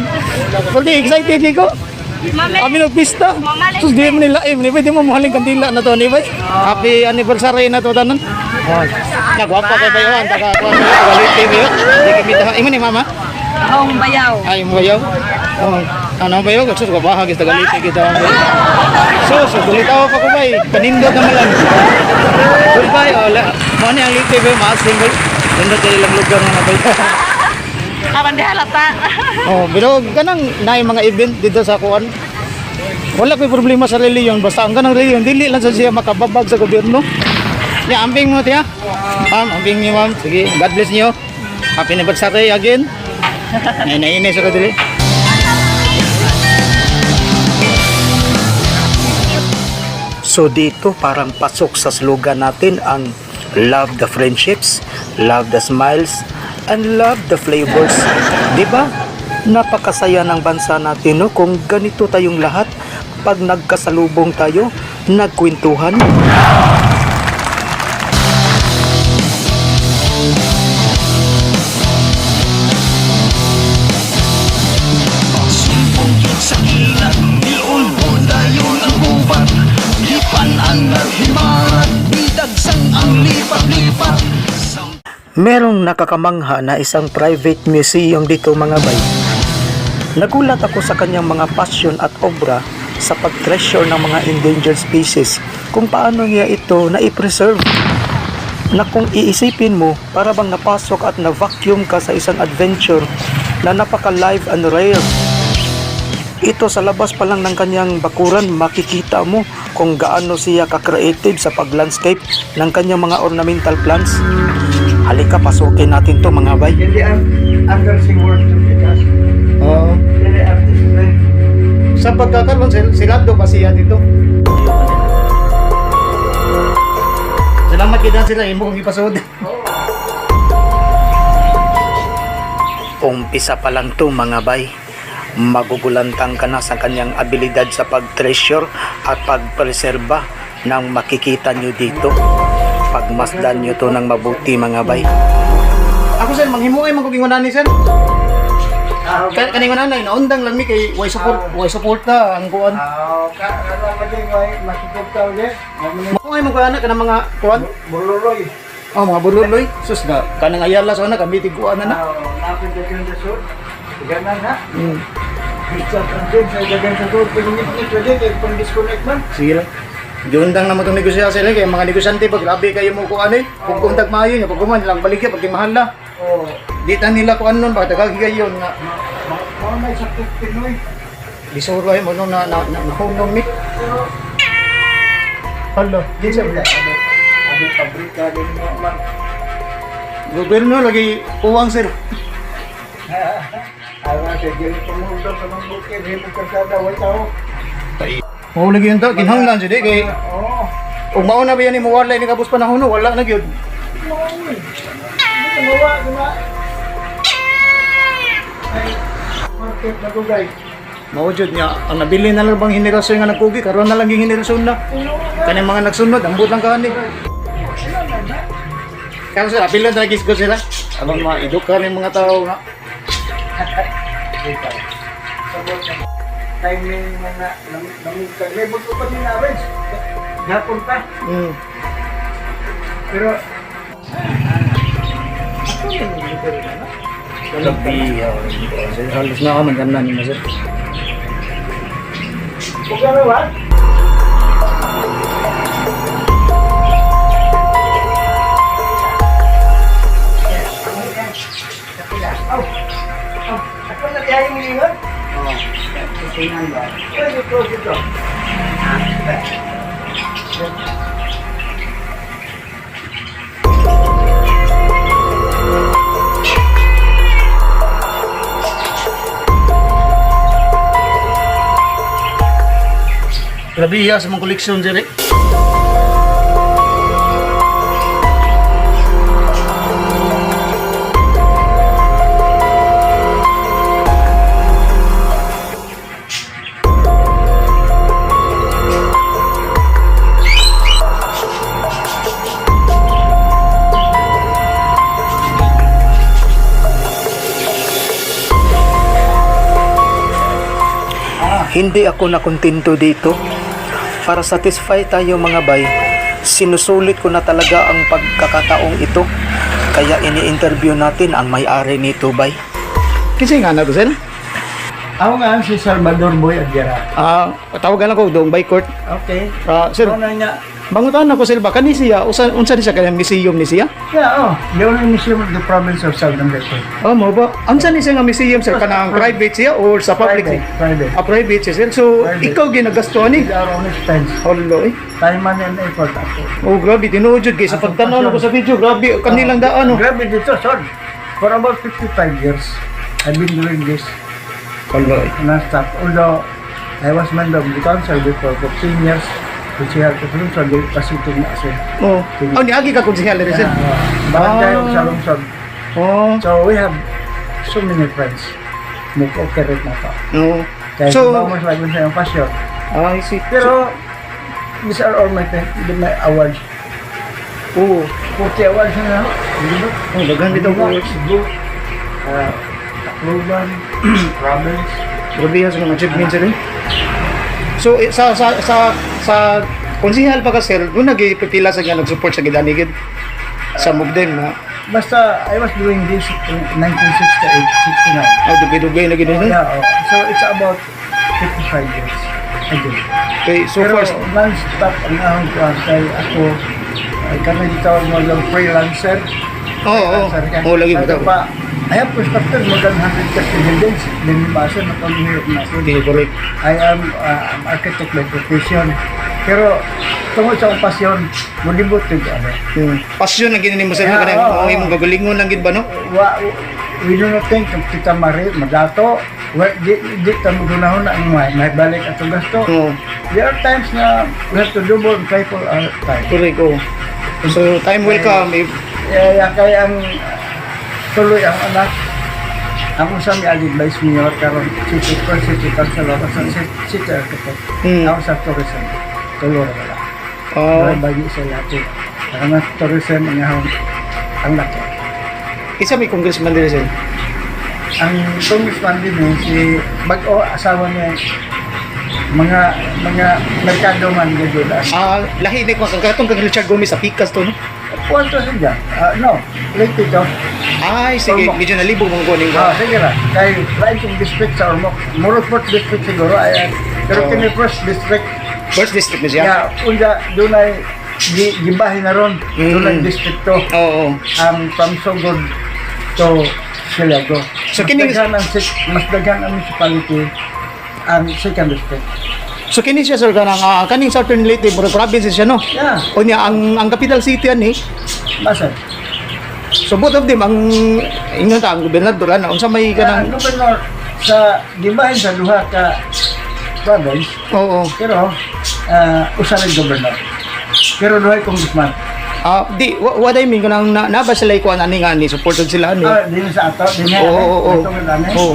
fully excited ko. Kami nagpista. Sus di mo nila ni pwede mo mahalin kandila na to ni bay. Happy anniversary na to tanan. Nagwapa kay bayawan taga kuan galit TV yo. Di kita imo ni mama. Akong bayaw. Ay mo bayaw. Ano bayaw sus ko bahag sa galit kita. Sus bulitaw pa ko bay. Kanindot na malan. Goodbye ola. Mo ni ang lit TV mas single. Nindot kay ilang lugar na bay. Apan di halata. Pero ganang naay mga event dito sa kuan. Wala ko'y problema sa reliyon basta ang ganang reliyon dili lang sa siya makababag sa gobyerno. Ya amping mo tiya. Amping niyo ma'am. Sige, God bless niyo. Happy anniversary again. Nainis ako dili. So dito parang pasok sa slogan natin ang love the friendships, love the smiles, and love the flavors. Diba? Napakasaya ng bansa natin no kung ganito tayong lahat pag nagkasalubong tayo, nagkwentuhan. Merong nakakamangha na isang private museum dito mga bay. Nagulat ako sa kanyang mga passion at obra sa pag-treasure ng mga endangered species, kung paano niya ito na-preserve. Na kung iisipin mo, para bang napasok at na-vacuum ka sa isang adventure na napaka-live and rare. Ito sa labas pa lang ng kanyang bakuran, makikita mo kung gaano siya ka-creative sa pag-landscape ng kanyang mga ornamental plants. Halika, pasukin natin to mga bay. Hindi under si work to Pitas. Oo. Hindi artist rin. Sa pagkakaroon, silado ba siya dito? Salamat kita sila, imo kong ipasod. Umpisa pa lang to mga bay. Magugulantang ka na sa kanyang abilidad sa pag-treasure at pag-preserba ng makikita nyo dito. Pagmasdan nyo to ng mabuti mga bay. Ako sir, manghimuay man ko gingunani sir. Kaning nanay naundang lang mi kay way support ta ang kuan. Ano ba din may masupot ka ulit? Manghimuay man ko ana kanang mga kuan. Bululoy. Oh, mga bululoy. Sus na kanang ayala so na kami tiguan na. Napin ka dyan sa sud. Ganan ha? Hmm. Pizza ang din sa dagan sa sud. Pinginit pwede kay pang-disconnect man. Sige lang. Giundang naman itong negosyasyon sila kay mga negosyante pag grabe kayo mo kuan eh. Kung kontak maayo niya pag kuman lang balik pag mahal na. Oh. Di ta nila kuan nun bakit kagigayon nga. Mga may sa Pinoy. Bisuro ay mo nung nahunong mi. Hala, di sa Ano pabrika din mo man. gobyerno lagi uwang sir. Awa sa dili tumundo sa mga bukid, hindi kasada way tao. Mao lagi yun to, kinahanglan siya di kay Oo. ug mao na ba yan ni mawala ni kabus panahon no, wala na gyud. Hindi mawa, di ba? Ay, market na to guys. Mao jud niya ang nabili na lang bang henerasyon nga nagkugi karon na lang yung henerasyon na. Kani mga nagsunod ambot lang kani. Kaya sir, apil lang talaga ko sila. Abang ma-eduka ng mga tao nga. Sabot na. Timing mga namigkag. Lebot ko pa din average. Gapon pa. Mm. Pero, Gabi, halos na ako maganda ni sir. kung gano'n, ako na kaya yung lingon? Oo. Tingnan ba? Dito. Grabe ya sa mga koleksyon sir. Hindi ako nakontento dito. Para satisfy tayo mga bay, sinusulit ko na talaga ang pagkakataong ito. Kaya ini-interview natin ang may-ari nito bay. Kasi nga na to sir. Ako nga si Salvador Boy Aguera. Tawagan ako doong by court. Okay. Sir, Ano niya? bangutan ako sir ba kani siya unsa ni siya kanang museum ni siya? Yeah, the only museum of the province of Southern Luzon. Mo ba? Unsa ni siya nga museum sir kanang private siya or sa public? Private. Private siya sir. So Private. ikaw ginagastuhan ni. With our own expense. Hello eh. Time man and effort ako. Oh grabe tinuod jud kay sa pagtanaw ko sa video grabe kanilang daan oh. Grabe dito, son. For about 55 years, I've been doing this Hello eh. non-stop. Although, I was member of the council before 15 years, which I have to do, so they pasitin na kasi. Oh. Niagi ka konsehal rin sir. Barangay of Salungsod. Oh. So, we have so many friends. Mag-operate na pa. No. Kaya So, so, mas lagi sa yung pasyon. I see. Pero, these are all my awards. Oh. 40 awards na. Oh, daghan dito ko. Cebu, Tacloban, province. Grabe yan sa mga achievements sir. So sa konsehal pa ka sir, doon nagipipila sa nga nag-support sa Gidanigid sa Mugden na Basta, I was doing this in 1968, 69. dugay-dugay na gid sir. Yeah, so it's about 55 years ago. Okay, so Pero far non-stop ang ahong kuhan kay ako, ay kami dito mo lang freelancer. Oo, lagi mo Ito daw. pa, I have constructed more than 100 buildings. Linibasan na pag-hirap na ako. Hindi, correct. I am an architect by profession. Pero tungkol sa akong pasyon, mulibot yung ano. Pasyon ang ginanin mo sir, Yeah, kanang oo. mong gagalingon lang gid ba no? We do not think of kita madato. Di tamo gunahon na ang may balik at ang gasto. Oo. There are times na we have to double and triple our time. Correct, oh. So time will come if Kaya ang tuloy ang anak. Ako sa may advice mayor karon city councilor sa city architect. Ako sa tourism. Tuloy wala. oh, Bagi sa lahat. Karena tourism ang laki. isa may congressman din sir. Ang congressman din si Bago asawa niya mga merkado man gud. Lahi ni ko katong kang Richard Gomez sa Picas to no. Kwanto siya? No, late ito. Ay sige, Ormoc. medyo nalibog mong kuning ko. Sige ra. Kay Rising District sa Ormoc. Muruport District siguro. Pero kini first district. First district na siya. Ya, unja dunay gibahin na ron. Dunay district to. Oo. From Sogod to Silago. So, Mas kining- daghan ang municipality ang second district. So kini siya sir kanang kaning Southern Leyte province siya no. Yeah, O niya ang capital city ani. basta. So both of them ang ingon ta ang gobernador ana unsa may Ang kanang gobernador sa gibahin sa duha ka province. oo. Pero, usa rin gobernador. Pero duhay congressman. Di what I mean kanang naba sila ko ani nga ni supported sila ani. Din sa ato, din nga. Oo. Oo.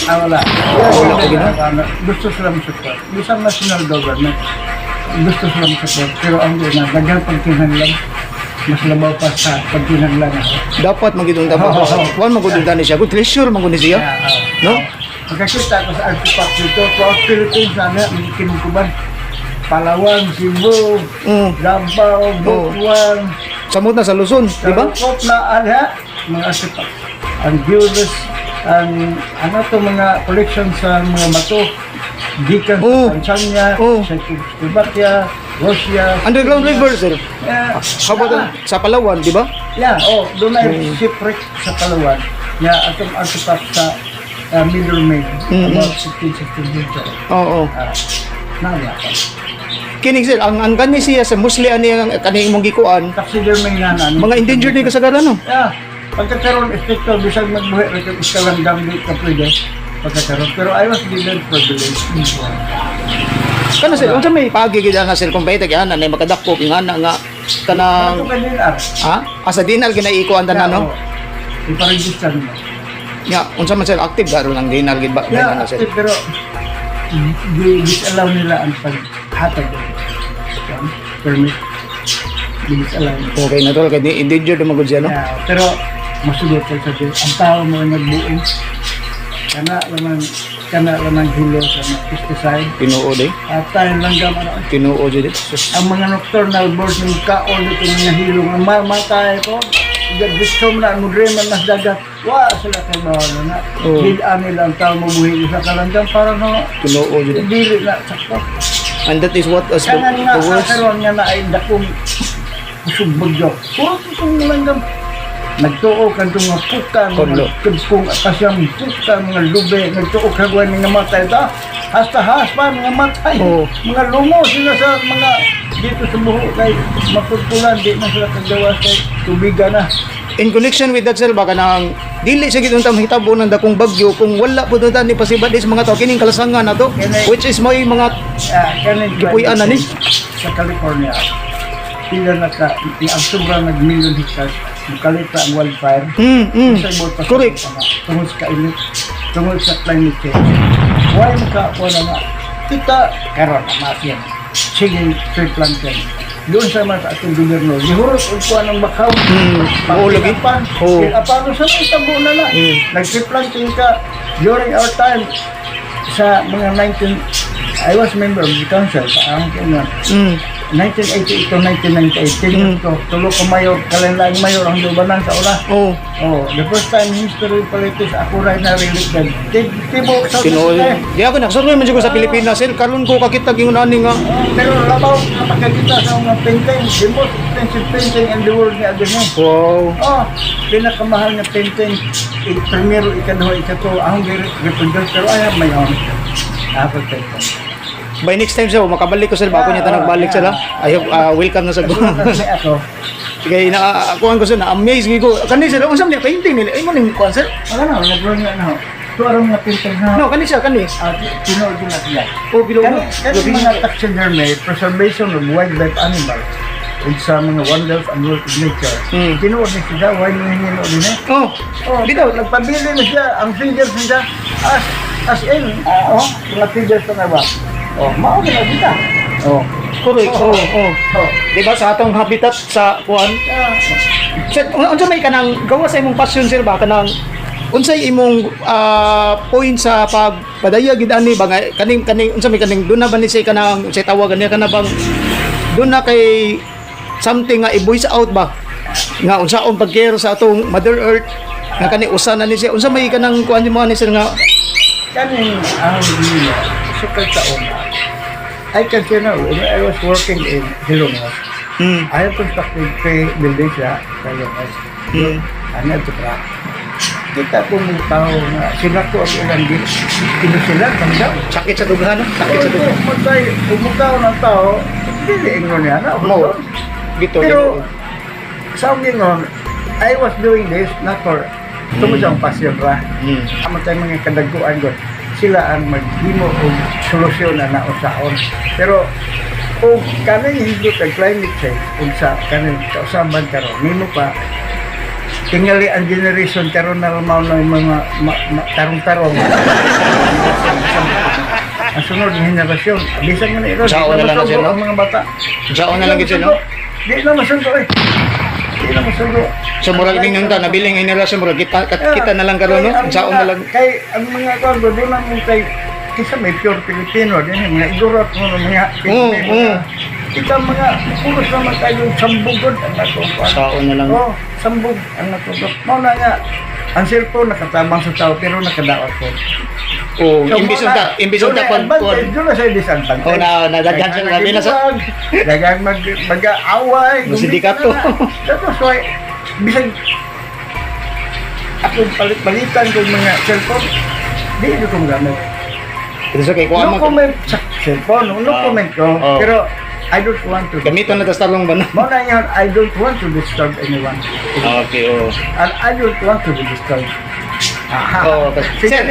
Wala. Wala ko gina. Gusto sila support. Isang national government. Gusto sila support. Pero ang na, daghang pagkinahanglan. Mas labaw pa sa pagkinahanglan. Dapat magidong dapat. Oo. Wan magudong ni siya. Good treasure magud ni siya. No? Pagkakita ko sa artifact dito, throughout Philippines, sana, may kinukuban. Palawan, Cebu, Davao, Butuan, Samot na sa Luzon, di ba? Sarukot na alha, mga artifact. Ang Judas, ang ano to mga collection sa mga bato, gikan Oo. sa Tanzania, Oo. sa Czechoslovakia, Russia. Underground river sir. Yeah, How about sa Palawan, di ba? yeah, doon ay shipwreck sa Palawan. Yeah, atong artifact sa Middleman, about 16 years ago. Oo. Naalala. Kining sir, ang kani siya sa musli ani ang kani imong gikuan. Consider may nga na. Mga endangered ni kasagaran no. Yeah, pagkakaroon, stricto, bisag magbuhay, rin iskalang gamit ka pwede. Pagkakaroon. Pero I was given privilege. Kana sir, unsa may pagi gid nga sir kung bayta gyana na makadakop ingana nga kanang Ito ganyan, Ar. asa dinal ginaikuan tanan no. Iparegister mo. Ya, unsa man sir active garo lang dinal gid ba Yeah, na sir. pero disallow nila ang paghatag. Permit. Disallow nila. Okay na tol kay endangered mo gud siya no. Yeah, pero masugot ko sa Diyos. Ang tao mo ay nagbuong. Kana lamang hilo sa mga pesticide. Tinuod eh. At tayo lang gamang Tinuod jud. ang mga nocturnal birds ng kaon ito mga hilong ang mamatay ko gusto mo na ang mudreman nas dagat sila kay bawa na Oo. gidaan nila ang tao mabuhi sa kalanggam para no Tinuod jud. dili na sakto And that is what us kaya nga the worst. karon nga na ay dakong kusog bagyo puro kusog langgam nagtuo kanto mga puka Kodlo. mga kung kasyang puka mga lube nagtuo kagwan nga matay ta hasta haspa mga matay Oo. mga lungo sila sa mga dito sa buho kay mapulpulan di na sila kagawa sa tubigan na In connection with that sir baka nang dili sa gid unta mahitabo ng dakong bagyo kung wala pud unta ni pasibadis mga tao kining kalasangan na to which is may mga kanin Gipuy-an na ni. sa California sila ang sobrang nag-million hectares kalita ang wildfire sa ibot pa correct. tungkol sa kainit tungkol sa climate change why makakuha na nga kita karon na mafia sige tree planting doon sa mga ating gobyerno gihurot og kuha ng bakaw maulog eh. pan Oo. apano sa mga tabo na na nag-tree planting ka during our time sa mga 19 I was member of the council ang 1988 to 1998 tulo ko mayor kalenlang mayor ang dubanan sa ula Oh, the first time in history politics ako rin na-reelected tibo sa tinuod. Di ako nagsurvey man siguro sa Pilipinas sir karon ko kakita gingunani nga pero labaw napagkakita sa mga painting simot expensive painting in the world niya agad niya. Wow. Oh, pinakamahal na painting. Primero, ikaduha, ikatuwa. Ang reproduce, pero I have my own. Apple painting. By next time sir, makabalik ko sir, bago niya tanong balik sir ha. I hope welcome na sa Kasi ako, Kaya naakuan ko sir, na-amaze ko. Kani sir, unsam niya painting nila? Ay mo ning kuan sir? wala na, nag-drawing na ako. Ito arang mga painting na. No, kani siya, kani. Tinood ko na sila. Oh, bilo. Kani mga taxidermy, preservation of wildlife animals, ug sa mga wonders and work of nature. Tinood ni sila, why mo hinihinod din eh? Oh, Oh, bitaw. nagpabili na siya, ang fingers niya, as in, mga fingers na ba? Oh, mao na kita. Oh. Correct. Oh, oh. Oh. Di ba sa atong habitat sa kuan? Sir, unsa may kanang gawa sa imong passion sir ba kanang unsay imong point sa pagpadaya gid ani ba nga kaning unsa may kaning duna ba ni say kanang say tawagan niya kana bang duna kay something nga i-voice out ba nga unsaon pag-care sa atong Mother Earth nga kani usa na ni siya unsa may kanang kuan mo ni sir nga Kaning nila, sukad sa una. I can say now, when I was working in Hilongos, I have constructed 3 buildings sa Hilongos. Ano ito pra? Kita po mga tao na sila ko ang ilang kinusilan, kamdaw. sakit sa dughan sakit sa dughan Matay, umutaw ng tao, hindi ingon niya na. mo dito Pero, sa gingon, I was doing this not for tumusang pasyon ra. Amo tayo mga kadagkuan ko. Sila ang maghimo og solusyon na nausaon. Pero og kanang higit ang climate change ug sa kanang kausaban karon nimo pa tingali ang generation karon na mao na mga tarong-tarong. Ang sunod na henerasyon, bisan nga na ito, Saon na lang na siya, no? ang mga bata. Saon na lang gid sir no Di na masundo eh. Di na masundo. so murag ning nang nabiling henerasyon murag kita na lang karon no saon na lang Kay ang mga kargo doon lang yung kay kisa may pure Filipino din yung mga igorot mo mga Pilipino. Kita mga pulos naman tayo sambugod ang natungkol. saon na lang Oh, sambug ang natungkol. Mao na nga ang cellphone nakatabang sa tao pero nakadaot ko. oh imbis unta pag doon na sa disadvantage. Oh, nadaghan siya, sabi na sa- Dagang mag-aaway. Sindikato. That's why, bisag ako palit-palitan ko mga cellphone, di ito kong gamit. ito sa kay kuan No man comment sa cellphone, no comment ko, Oh. pero I don't want to. gamiton na tas talong ba na Mo na yan, I don't want to disturb anyone. okay oh And I don't want to be disturbed. oh sir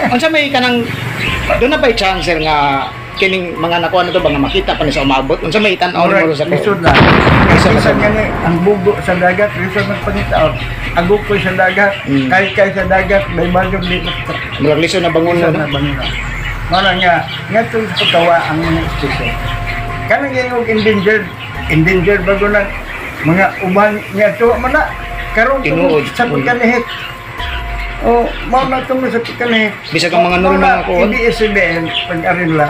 unsa may kanang doon na by chance sir nga kining mga nakuha na to ba nga makita pa ni sa umabot unsa may tan-aw ni mo sa Lisod ko na. Isa nga ni, ang bugo sa dagat, lisod ng pangitaon. Agukoy sa dagat, kay sa dagat, may bagyong dito. murag lisod na bangon Lisod na na bangon na. Mana nga, nga itong pagkawa ang mga station. Kanang yung endangered bago na mga uban nga ito, mana, karon Tinuod. sa pagkanihit. O, mau na itong sa pagkanihit. Bisag ang mga normal na kuha. ABS-CBN, pag-arila,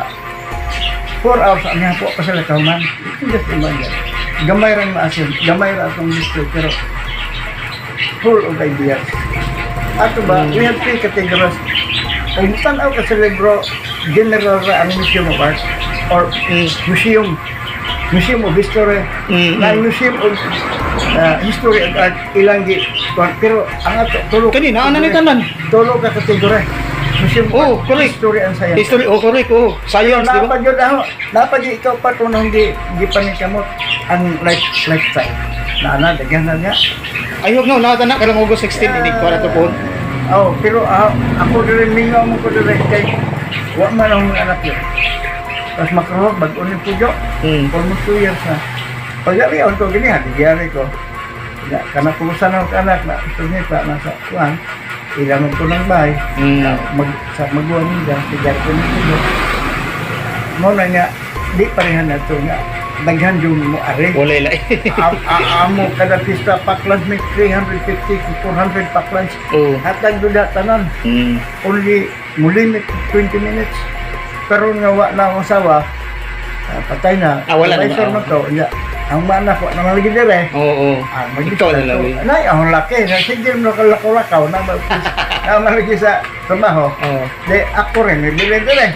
4 hours ang nga po pa sa lakaman. Just imagine. Gamay rin maasin. Gamay rin atong district. Pero full of ideas. Ato ba, we have 3 categories. Kung tanaw ka sa libro, general ra ang Museum of Art or Museum of History. Na Museum of History and Art ilang pero ang ato tulog kanina ana ni tanan tulog ka kategory. Museum Oh, of correct. History and Science. history oh correct oh science di ba Dapat yun ako. Dapat yun ikaw pa kung hindi panikamot ang lifestyle. Na daghan na niya. ayog no na tanan karong August 16 inig para to po Oh, pero ako rin mingaw mo ko rin kay wa man ang mga anak yun. Tapos makaroon, bago ni Pujo. Almost 2 years na. Pag-ariyaw ko gini, haligari ko. Kana pulusan ako anak na ito niya pa nasa kuhan. Ilangon ko ng bahay. Magbuwan niya, sigar ko ni Pujo. Muna nga, di parehan na ito nga. Daghan yung mo ari. wala ila Amo kada pista paklans may 350 to 400 paklans. oh Hatag duda tanan. Only mo limit 20 minutes. Pero nga wa na akong sawa. Patay na. Wala na Advisor ba? mo to. Nya, ang mana ko na malagi dire. oo ikaw na lang eh. Nay, ang laki. Sige mo kalakaw na malagi sa trabaho. oh De ako rin, may bilhin dire.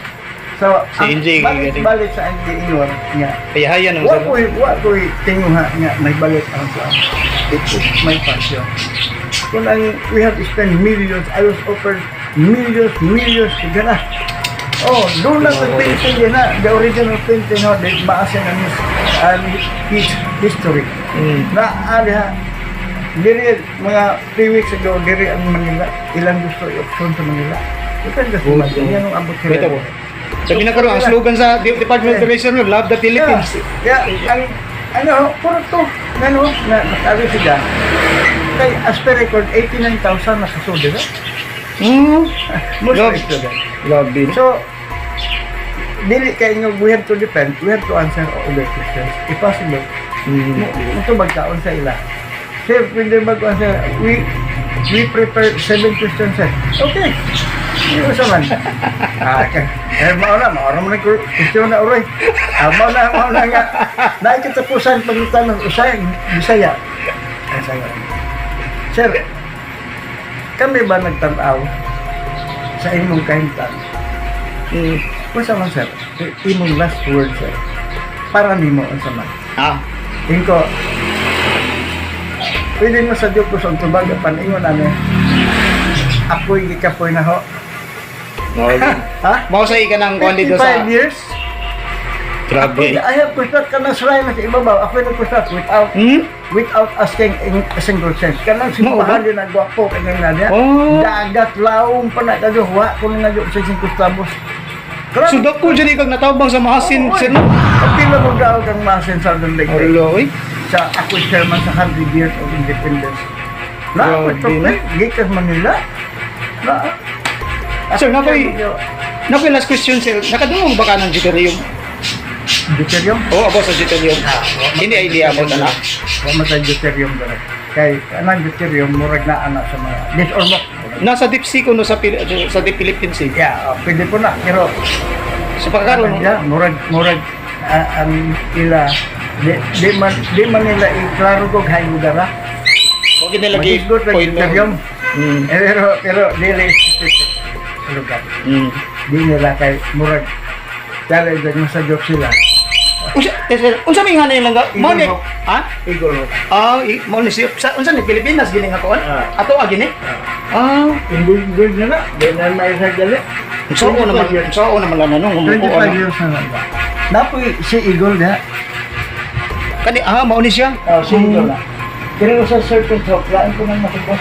So, Si NJ balik sa NJ ingon nga. Payahayan mo Wa sir. ko tinguha nga nagbalik ang kuan. It is my passion. Kung we have spent millions, I was offered millions to gana. Oh, doon lang sa painting yun na, the original painting no, the maasin ang his history. Na ha, diri mga 3 weeks ago, diri ang Manila, ilang gusto i-option sa Manila. Depende sa Manila, yan ang abot sila. Ito po. Sabi na karon ang slogan sa Department of Tourism, Love the Philippines. Yeah, ang puro to, na nakabi siya. Kay as per record, 89,000 nakasod, diba? Most Love. student. Love it. So, dili kay nga we have to depend, we have to answer all the questions. If possible, ito magkaon sa ila. Sir, pwede mag-answer, we prepare 7 questions, sir. Okay. Hindi ko saman. Mauna mo na question na uroy. Mauna nga. Nakikitapusan paglutan ng usay, Bisaya. Saya. Sir, kami ba nagtanaw sa imong kahintan? Kung man, sir, imong last word, sir, para nimo ang saman. Tingin ko, pwede mo sa Diyos kung tubag, paningon namin, apoy, ikapoy na ho. Ha? Mausay ka ng kuwan dito sa... 55 years? Grabe. I have pusat ka ng shrine na sa ibabaw. Ako yung pusat without asking a single cent. Kanang simbahan din ang gwapo kanyang na niya. Oh. Dagat, laong pa na kaduwa. Kung nga yung sa 5 kustabos. So dako dyan ikag natawbang sa mahasin, sir. Pila mo daw kang masin sa Southern Lake. Hello, eh. Sa ako chairman sa 100 years of independence. Na, Grabe, ito no? Gikas Manila. Na, Sir, nakoy last question, sir. Nakadungog ba ka ng Jiterium? Deuterium? Oo, abo sa Jiterium. Hindi idea mo na. Huwag mo sa deuterium doon. Kay anang deuterium, murag na anak sa mga this or not. Nasa deep sea kuno sa deep Philippines Sea. Yeah, pwede po na. Pero So pagkakaroon yeah, murag ang ila di man nila iklaro ko kay lugar. huwag nilagay Mag-isgot na point mo. deuterium. Pero dili lugar. Di nila kay murag dala dyan sa joke sila. Unsa may hanay lang ga? Mo ni Igor. ha? Igor. Mo ni unsa ni Pilipinas gini nga kuan? Ato gini? Good na na. Di na may sa gali. So naman lang nanong 25 umuko. years na lang. Napoy si Igor na. Kani mao ni siya. Si Igor na. Pero sa certain talk, lain ko nang makikita.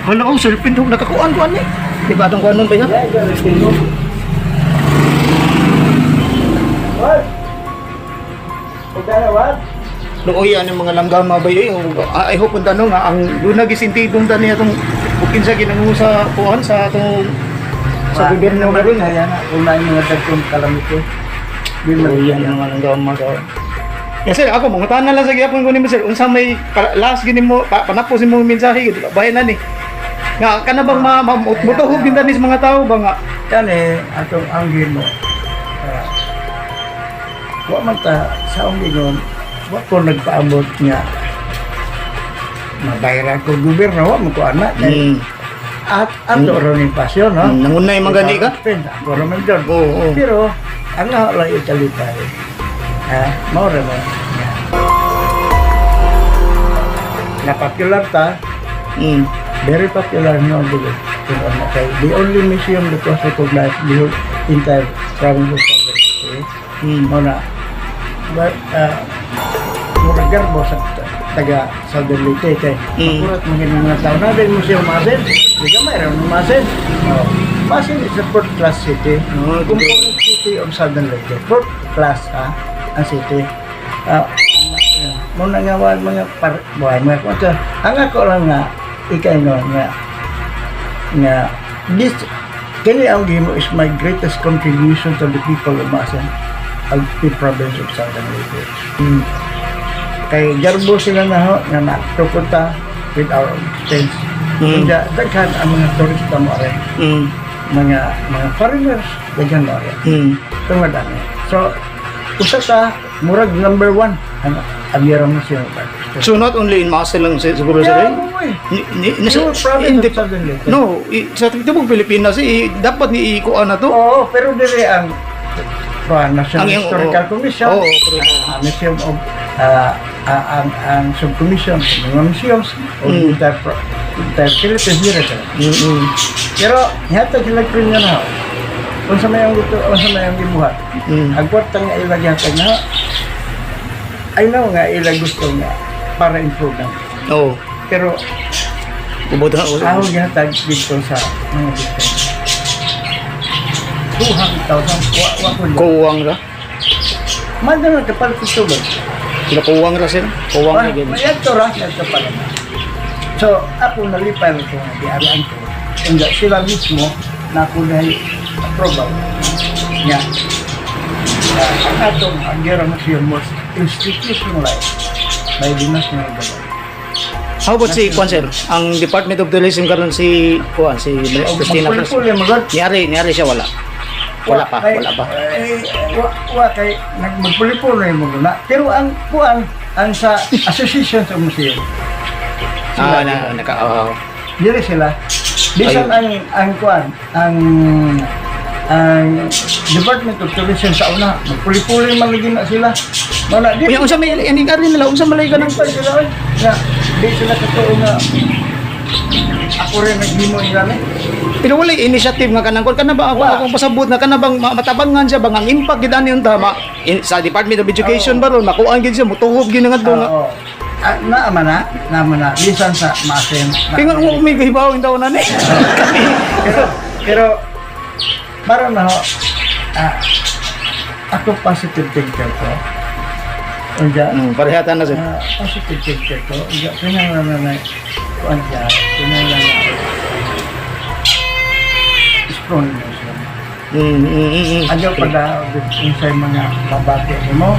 Hala ko serpent hug nakakuan kuan ni. Di ba atong kuan nun ba ya? Yeah, Igor, Igor. What? Pagkana, what? Looy ang mga langgam mabay I hope ang tanong nga ang duna gisintidong tani atong bukin sa ginango sa kuan sa atong sa gobyerno garon. Kaya na, unay mga dagkong kalamito. Di Yan man ang mga langgam mga Ya sir, ako mga tanan lang sa gyapon ko nimo sir. Unsa may last gini mo panapos mo mensahe gid bayan na ni. Nga kana bang mutuhog din tani sa mga tao ba nga Yan atong anggin mo. Wa man ta sa ungin wa ko nagpaabot nga mabayaran ko gobyerno, wa mo ko anak. At ato ron yung pasyon, no? nangunay magani ka? Ako ron man doon. Oo. Pero, ang lang italipay. Maura mo. Napopular ta, very popular no dito. The only museum that was recognized the whole entire province of Southern. Muna. But, murag garbo sa taga Southern Leyte kay kurat mo mga tao na din museum Masin. Di ka mayroon ng Masin. Masin is a fourth class city. Component city of Southern Leyte. Fourth class ang city. Muna nga wala mga buhay mga kwanto. Ang ako lang nga ikay no nga this kini ang gimo is my greatest contribution to the people of Masin, the province of Southern Leyte. Kay garbo sila na ho nga natupunta with our expense. Kaya daghan ang mga turista mo rin. Mga foreigners daghan mo rin. Ito madami. So, usa ta murag number 1 ang Aviara Museum. So not only in Masa lang siguro sir. Sa province of Southern Leyte. No, sa tibok Pilipinas dapat ni ikuan na to. Oo, pero dire ang National Ang- Historical oo. Commission, Oo, correct. Museum of ang subcommission mga museums o entire Philippines dire sila. Pero yata sila premium na kung sa may ang gusto o sa may ang gibuhat ang kwarta nga ilag yata na I know nga ilag gusto nga para improve na Oo. pero Ubod na. ako ginatag dito sa mga gusto 200,000 wa ko Kuwang ra. madala kapal ito ba Sila kuwang ra sila. Kuwang ra gid. may ito ra ito pala na so ako nalipay ko nga diaraan ko kung sila mismo na ako na approval niya ang atong ang Guerra Museum was institutionalized by the National Government. How about si Kwan sir? Ang Department of Tourism karon si Kwan, si Christina Cruz. Magpuli-puli magod. Niyari siya wala. Wala pa. Wa kay magpuli-puli mo na. Pero ang kuan ang sa Association sa Museum. Ah, Dili sila. Bisan ang kuan ang Department of Tourism sa una magpuli-puli man lagi na sila. Mana di Kuya, unsa may ending ari nila? Unsa malay ka Ganun ng pa sila oy. Na di sila totoo nga ako rin naghimo ingani. pero wala initiative nga kanang kana ba ako Wala. akong pasabot na kana bang matabangan siya bang ang impact gid ani unta sa Department of Education Oo. baron makuan gid siya mutuhob gid nga nga. Oo. Naama na bisan sa masen. Tingon mo may gibaw intaw na ni. Pero para na ho ako positive thinker ko. Unja Parehatan na sir. positive thinker ko. Unja pinangalan na kuan siya. Pinangalan na strong emotion. Ayaw pada sa mga babaki mo.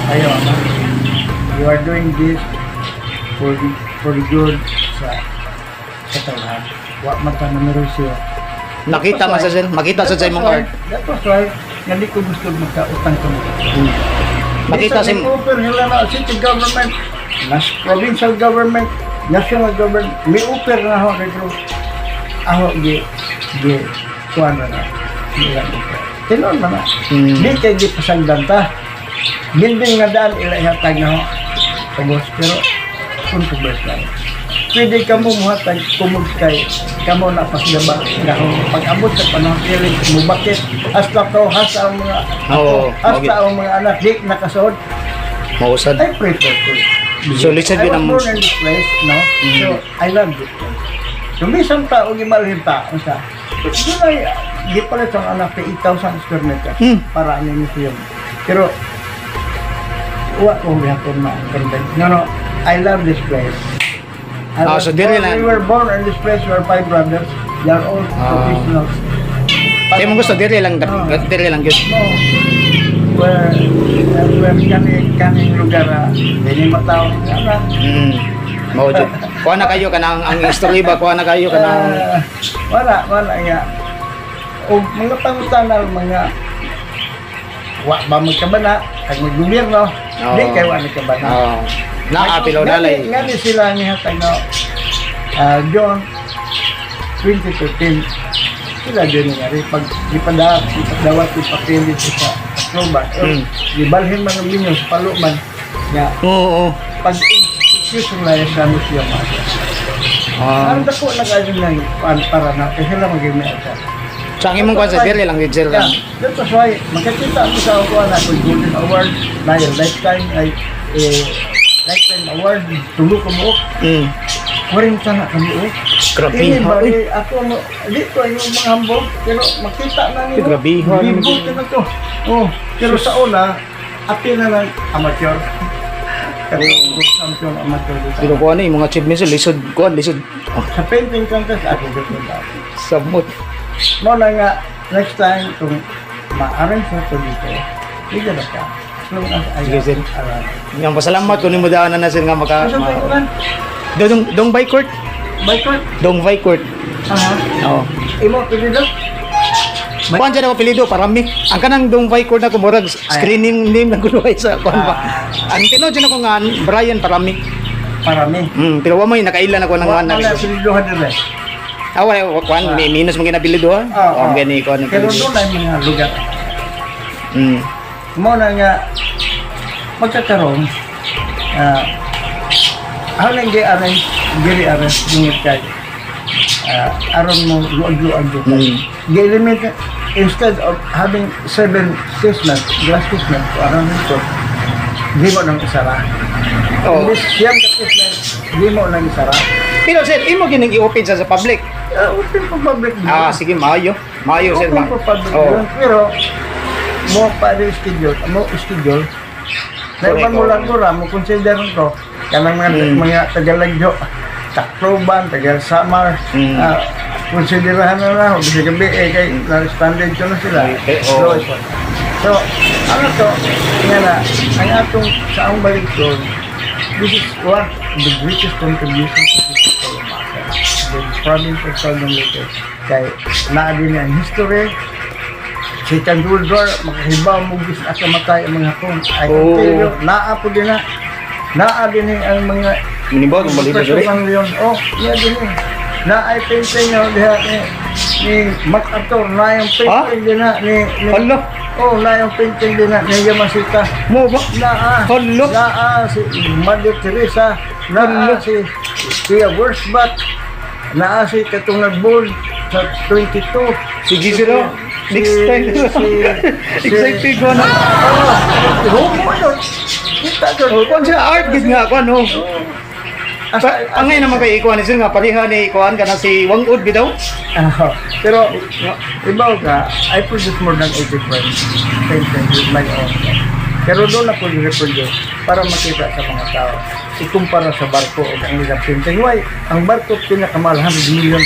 Ayaw na. You are doing this for the good sa katawan. Wa man ka na meron siya. Nakita man sa sir, makita sa imong art. That was why hindi ko gusto magkautang ko. Makita si offer sila na city government, provincial government, national government, may offer na ako dito. Ako di kuha na na. Tinon na na. Di kayo di pasagdan ta. Binding na daan ila ihatag na ako. Pagos, pero controversial. Pwede ka mo muhatag kumog kay kamo na pasgaba dahon pag-abot sa panahon ilig mo bakit hasta to hasta ang mga Oo, hasta ang mga anak di nakasuod. mausad. I prefer to. So, lisod I yun was ang- born in this place, no? So, I love this place. So, isang tao, gimalhin tao sa doon ay, di pala itong anak na 8,000 square meters para ang museum. Pero, wa ko hapon na convent. No, I love this place. So, dire lang. We were born in this place, we were 5 brothers. They are all professionals. Kaya mo gusto dire lang gyud. No. Where kaning lugar hindi matao nga Mao jud. Kuha na kayo kanang ang history ba kuha na kayo kanang wala nga o mga pangutana mga wa ba magkabana ang gobyerno di kay wa magkabana naapilaw dalay. ngani sila ni hatag no John 2013 sila din nga rin pag ipadawat ipapili sa Roba ibalhin man ng linyo sa paluman nga Oo. pag institutionalize sa museum ang dako na ganyan lang para na kasi sila magiging ito. Sa imong kuha sa dire lang gyud sir. Yeah, that was why magkakita ako sa ako na kung Golden Award na yung lifetime ay lifetime award tulo ko mo 40 na kami Grabe, Ini ha, bali ako mo dito yung mga hambog pero makita na niyo Grabe, ha, libot na to pero sa una apil na lang amateur pero champion amateur dito. Pero kuha na yung mga achievements lisod lisod. Sa painting contest ako gusto na Samot. mo na nga next time kung ma-arrange na to dito hindi na ka as long as I Sige, sir. around. Yang pasalamat kun nimo daanan na sir nga maka Kasi tayo man, Dong by court. bike Dong by court. Oo. imo pilido Kuan siya na apelido parami. Ang kanang dong by court na kumurag screening name ng guluhay sa kuan ba. Ang tinod siya na ko nga Brian parami. parami. Pero wa may nakailan ako ng Wala one na. pilidohan nila. Wala kuan may minus mga apelido ha. Oo. O gani kuan. Pero doon ay mga lugar. Mm. Mo na nga magkakaroon ako nang giri aran dingit kay aron mo luag-luag dito. Gi-limit instead of having 7 casement, glass casement, aron nito, di mo nang isara. Oh. Imbis siyam ka casement, di mo nang isara. Pero sir, imo gining i-open sa public. Open for public. Ah, sige, maayo. Maayo sir. Open for public. Oh. Pero mo pa rin schedule, na Correct, ibang mo lang mo consider ko kanang mga tagalagyo, Tacloban, Tagal-Samar, konsiderahan na lang, kasi gabi kay na-standard ko na sila. Okay, oh. So, ano to, nga na, ang atong sa ang balik doon, this is one of the greatest contribution to physical matter. The province of Southern Leyte. Kay naadin ang history, si Tanduldor, makahibaw mo gis at kamatay ang mga kong. I can tell you, naapo din na, naadin ang mga Minibaw, ang baliba diri. Oh, iya din eh. Na ay painting nyo diha ni MacArthur, na yung painting din na ni Hala. oh, na yung painting din na ni Yamasita. Mo ba? Hala. Si Mother Teresa, si Tia Wurzbach, si Katong Nagbol sa 22. Sige sila. Next time. Excited ko na. Humo yun. Kita doon. Kung siya art, gid nga ako, no? Ang ngayon naman kay ikuan ni sir nga, pariha ni ikuan ka na si Wangud bidaw. Pero, ibaw ka, I produce more than 80 frames with my own. Pero doon ako i-reproduce para makita sa mga tao. Ikumpara sa barko o ang ilang painting. Why? Ang barko pinakamahal $100 million.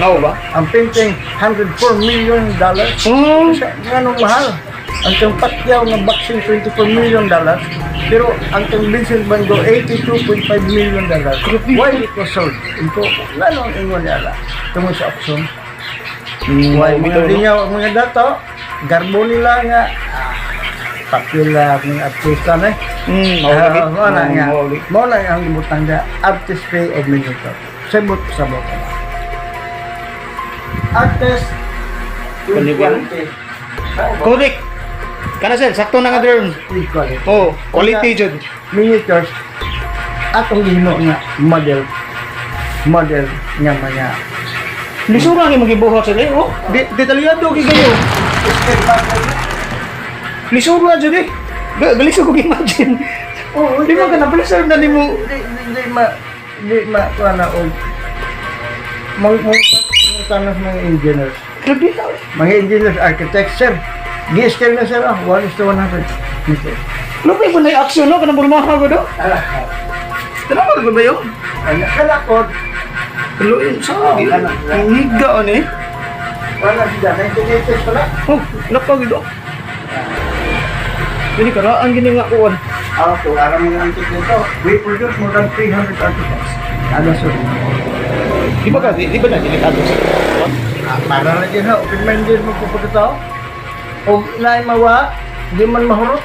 Ano ba? Ang painting, $104 million. Oh. Ganong mahal. Ang itong Pacquiao ng boxing, $24 million. Pero ang itong Vincent Van Gogh, $82.5 million. Why it was sold? Ito, ganong ingon nila. Tungkol sa auction. Why? Mga linyaw, mga dato, garbo nila nga, pakila mga artista na mo na nga. Mo na ang ibutang nga, artist pay of minuto. Sabot sa boto. Artist, quality. Correct. Kana sir, sakto na nga drone. Equality. Oh, quality jud. Miniatures atong gihimo nga model nga mga Lisura nga magibuhat sir. Oh, detalyado kay kayo. Lisura jud eh. Galisod ko imagine. oh Di mo ka na-preserve na nimo. di ma kuana og mga tanas mga engineers. Grabe na. Mga engineers, architects, sir. Gi-scale na sir, 1:100. Lupi po na yung aksyon, no? Kanang bulmaha ko do. Tanong ko ba yun? Kalakot, Luin, saan? Ang higa, ano eh? wala siya, 1980s pala. Oh, napag ito. Ini karaan gini nga kuwan. To aram mga antik nito, we produce more than 300 artifacts. Ano sir? Di ba na delikado sa kuwan? Para na dyan ho, pigmendin mo po tao. O naay mawa, di man mahurot.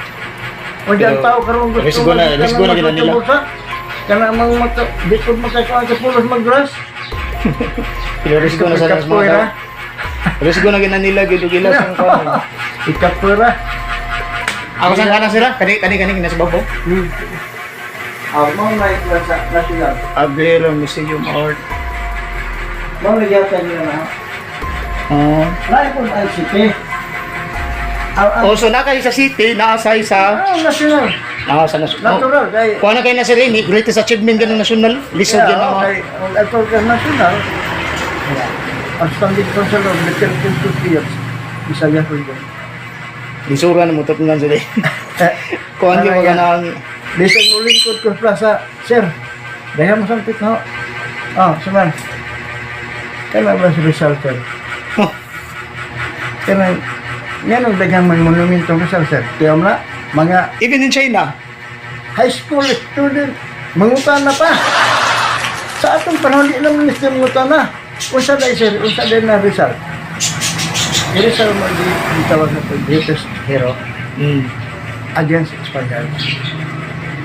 O dyan tao karong gusto Risgo na gina nila. Kana mang mato, di ko makakakuha sa pulos mag-grass. Risko na sa mga. Risko na gina nila gido-gilas ang kuwan. Ikapura. Ako saan ka na sila? Kani nasa babaw? Mau naik sa national. Abelo Museum Art. Mau nagyatan nila na. Naik po ang city. So na kayo sa city, naasay sa National. naasa na. Natural. Kaya, Kuha na kayo na sila, greatest achievement ganun national. Lisod yan ang mga. ang natural national. Ang standing council of the Philippine Studios. Isa yan po yun. Lisura na mo tutungan sila. Kuha nyo mga nang. Bisag mo lingkod ko plaza. Sir, dahil mo sampit na. Saman. Kailan ba si Rizal, sir? Kailan, yan ang dagang mga monumento ko, sir. Kaya mo na, mga Even in China. high school student, mangutan na pa. Sa atong panahon, di naman minister mangutan na. Unsa day na Rizal. Rizal mo di tawag na the greatest hero against Spaniards.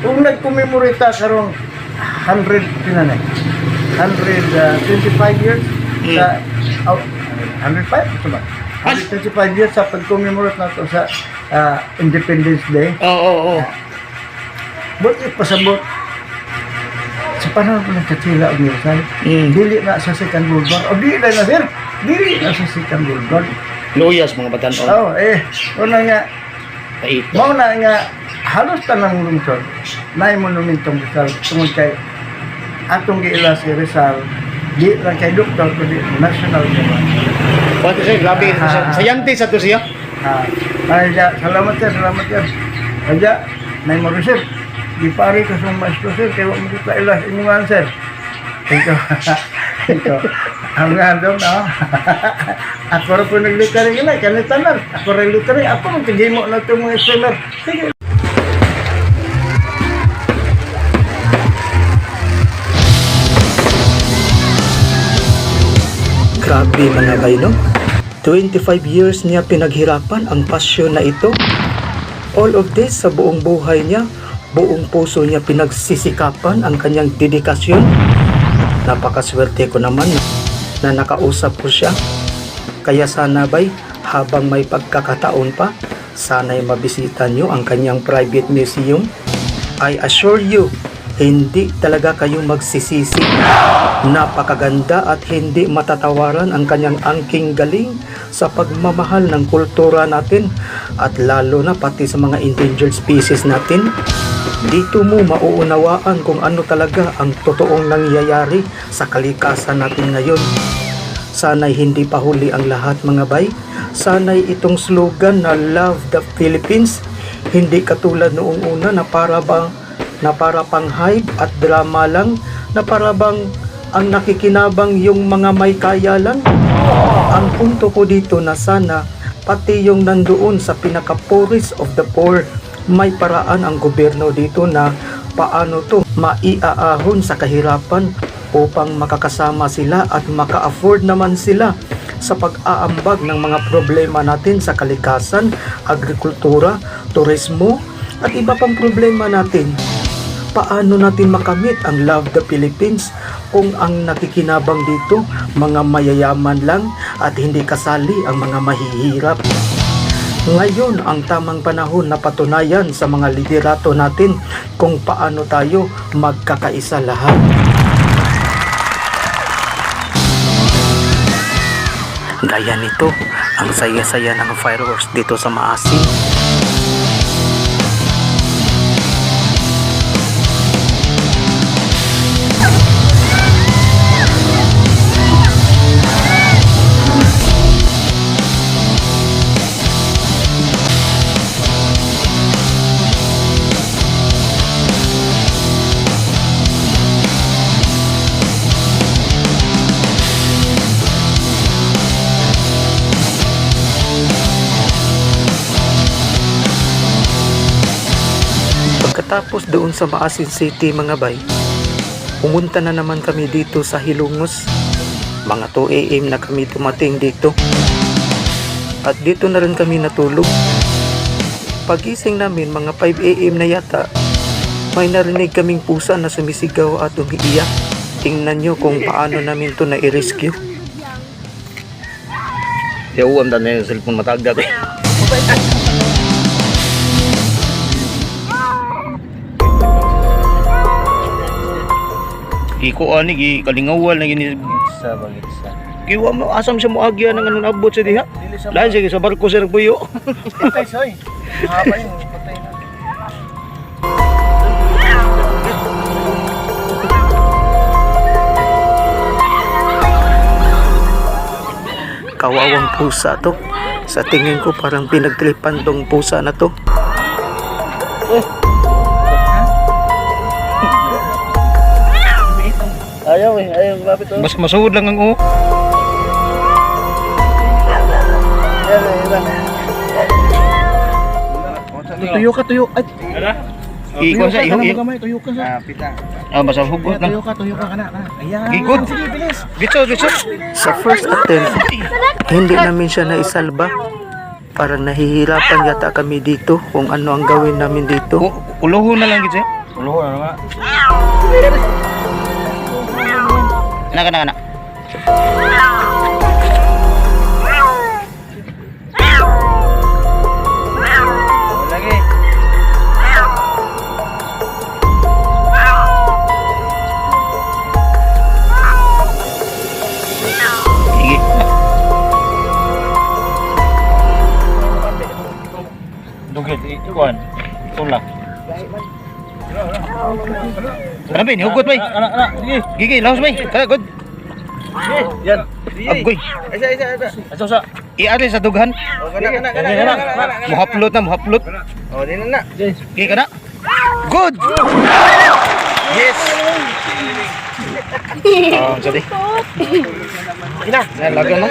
Kung nagkumemorita karong 125 years sa 105 ito ba? 125 years sa pag-commemorate na ito sa Independence Day. Oo. Buti pasabot sa panahon ko ng Katsila o Rizal, dili na sa Second World War. O dili na sir, dili na sa Second World War. Luyas mga batanon. Oo, una nga, Pait. mauna nga, halos tanang lungsod, na monumentong Rizal, tungod kay atong giila si Rizal, di lang kay doktor, kundi national naman. Pati siya, grabe. Sayante sa to siya. Salamat yan. Kaya, may mo-receive. Di pari ko sa maestro sir, kaya wag mo kita ilas inyong sir. Ito. Ang gandong na. Ako rin po nag-literary na, kanitanan. Ako rin literary. Ako magtigimo na ito mga streamer. Sige. Grabe mga bay, no? 25 years niya pinaghirapan ang pasyon na ito. All of this sa buong buhay niya, buong puso niya pinagsisikapan ang kanyang dedikasyon. Napakaswerte ko naman na nakausap ko siya. Kaya sana bay, habang may pagkakataon pa, sana'y mabisita niyo ang kanyang private museum. I assure you, hindi talaga kayo magsisisi. Napakaganda at hindi matatawaran ang kanyang angking galing sa pagmamahal ng kultura natin at lalo na pati sa mga endangered species natin. Dito mo mauunawaan kung ano talaga ang totoong nangyayari sa kalikasan natin ngayon. Sana'y hindi pa huli ang lahat mga bay. Sana'y itong slogan na Love the Philippines, hindi katulad noong una na para pang hype at drama lang, na para bang ang nakikinabang yung mga may kaya lang. Ang punto ko dito na sana pati yung nandoon sa pinaka-poorest of the poor, may paraan ang gobyerno dito na paano to maiaahon sa kahirapan upang makakasama sila at maka-afford naman sila sa pag-aambag ng mga problema natin sa kalikasan, agrikultura, turismo at iba pang problema natin. Paano natin makamit ang Love the Philippines kung ang nakikinabang dito mga mayayaman lang at hindi kasali ang mga mahihirap? Ngayon ang tamang panahon na patunayan sa mga liderato natin kung paano tayo magkakaisa lahat. Gaya nito, ang saya-saya ng fireworks dito sa Maasin. Pagkatapos doon sa Maasin City mga bay, pumunta na naman kami dito sa Hilongos. Mga 2 AM na kami dumating dito. At dito na rin kami natulog. Pagising namin mga 5 AM na yata, may narinig kaming pusa na sumisigaw at umiiyak. Tingnan nyo kung paano namin to na-rescue. Uwam na yung cellphone matagda ko. Iko ani kalingawal na gini Sa bagit sa. kiwa mo asam siya mo agya ng anong abot sa diha. Dahil sige sa barko sir buyo. Patay soy. Mahaba yun. Patay na. Kawawang pusa to. Sa tingin ko parang pinagtripan tong pusa na to. Ayaw lapit to. Mas masuod lang ang o. Tuyo ka. Ay, Iko sa iho. tuyo ka sa. Pita. Basta hugot na. Tuyo ka kana. Ayan. Gigod. Sige, bilis. Bitso. Sa first attempt, hindi namin siya naisalba. Parang nahihirapan yata kami dito kung ano ang gawin namin dito. Uluho na lang gid siya. Ulo na nga. Kana. kuan. Tula. Ano ba, nihugot ba? Anak, sige. Gigi, laos ba? Kaya, good. Yan. Agoy. Asa sa. Iari sa dughan. Muhaplot na, muhaplot. Oh, di na. Gigi ka na. Good! Yes! Oh, sorry. Ina, laga na.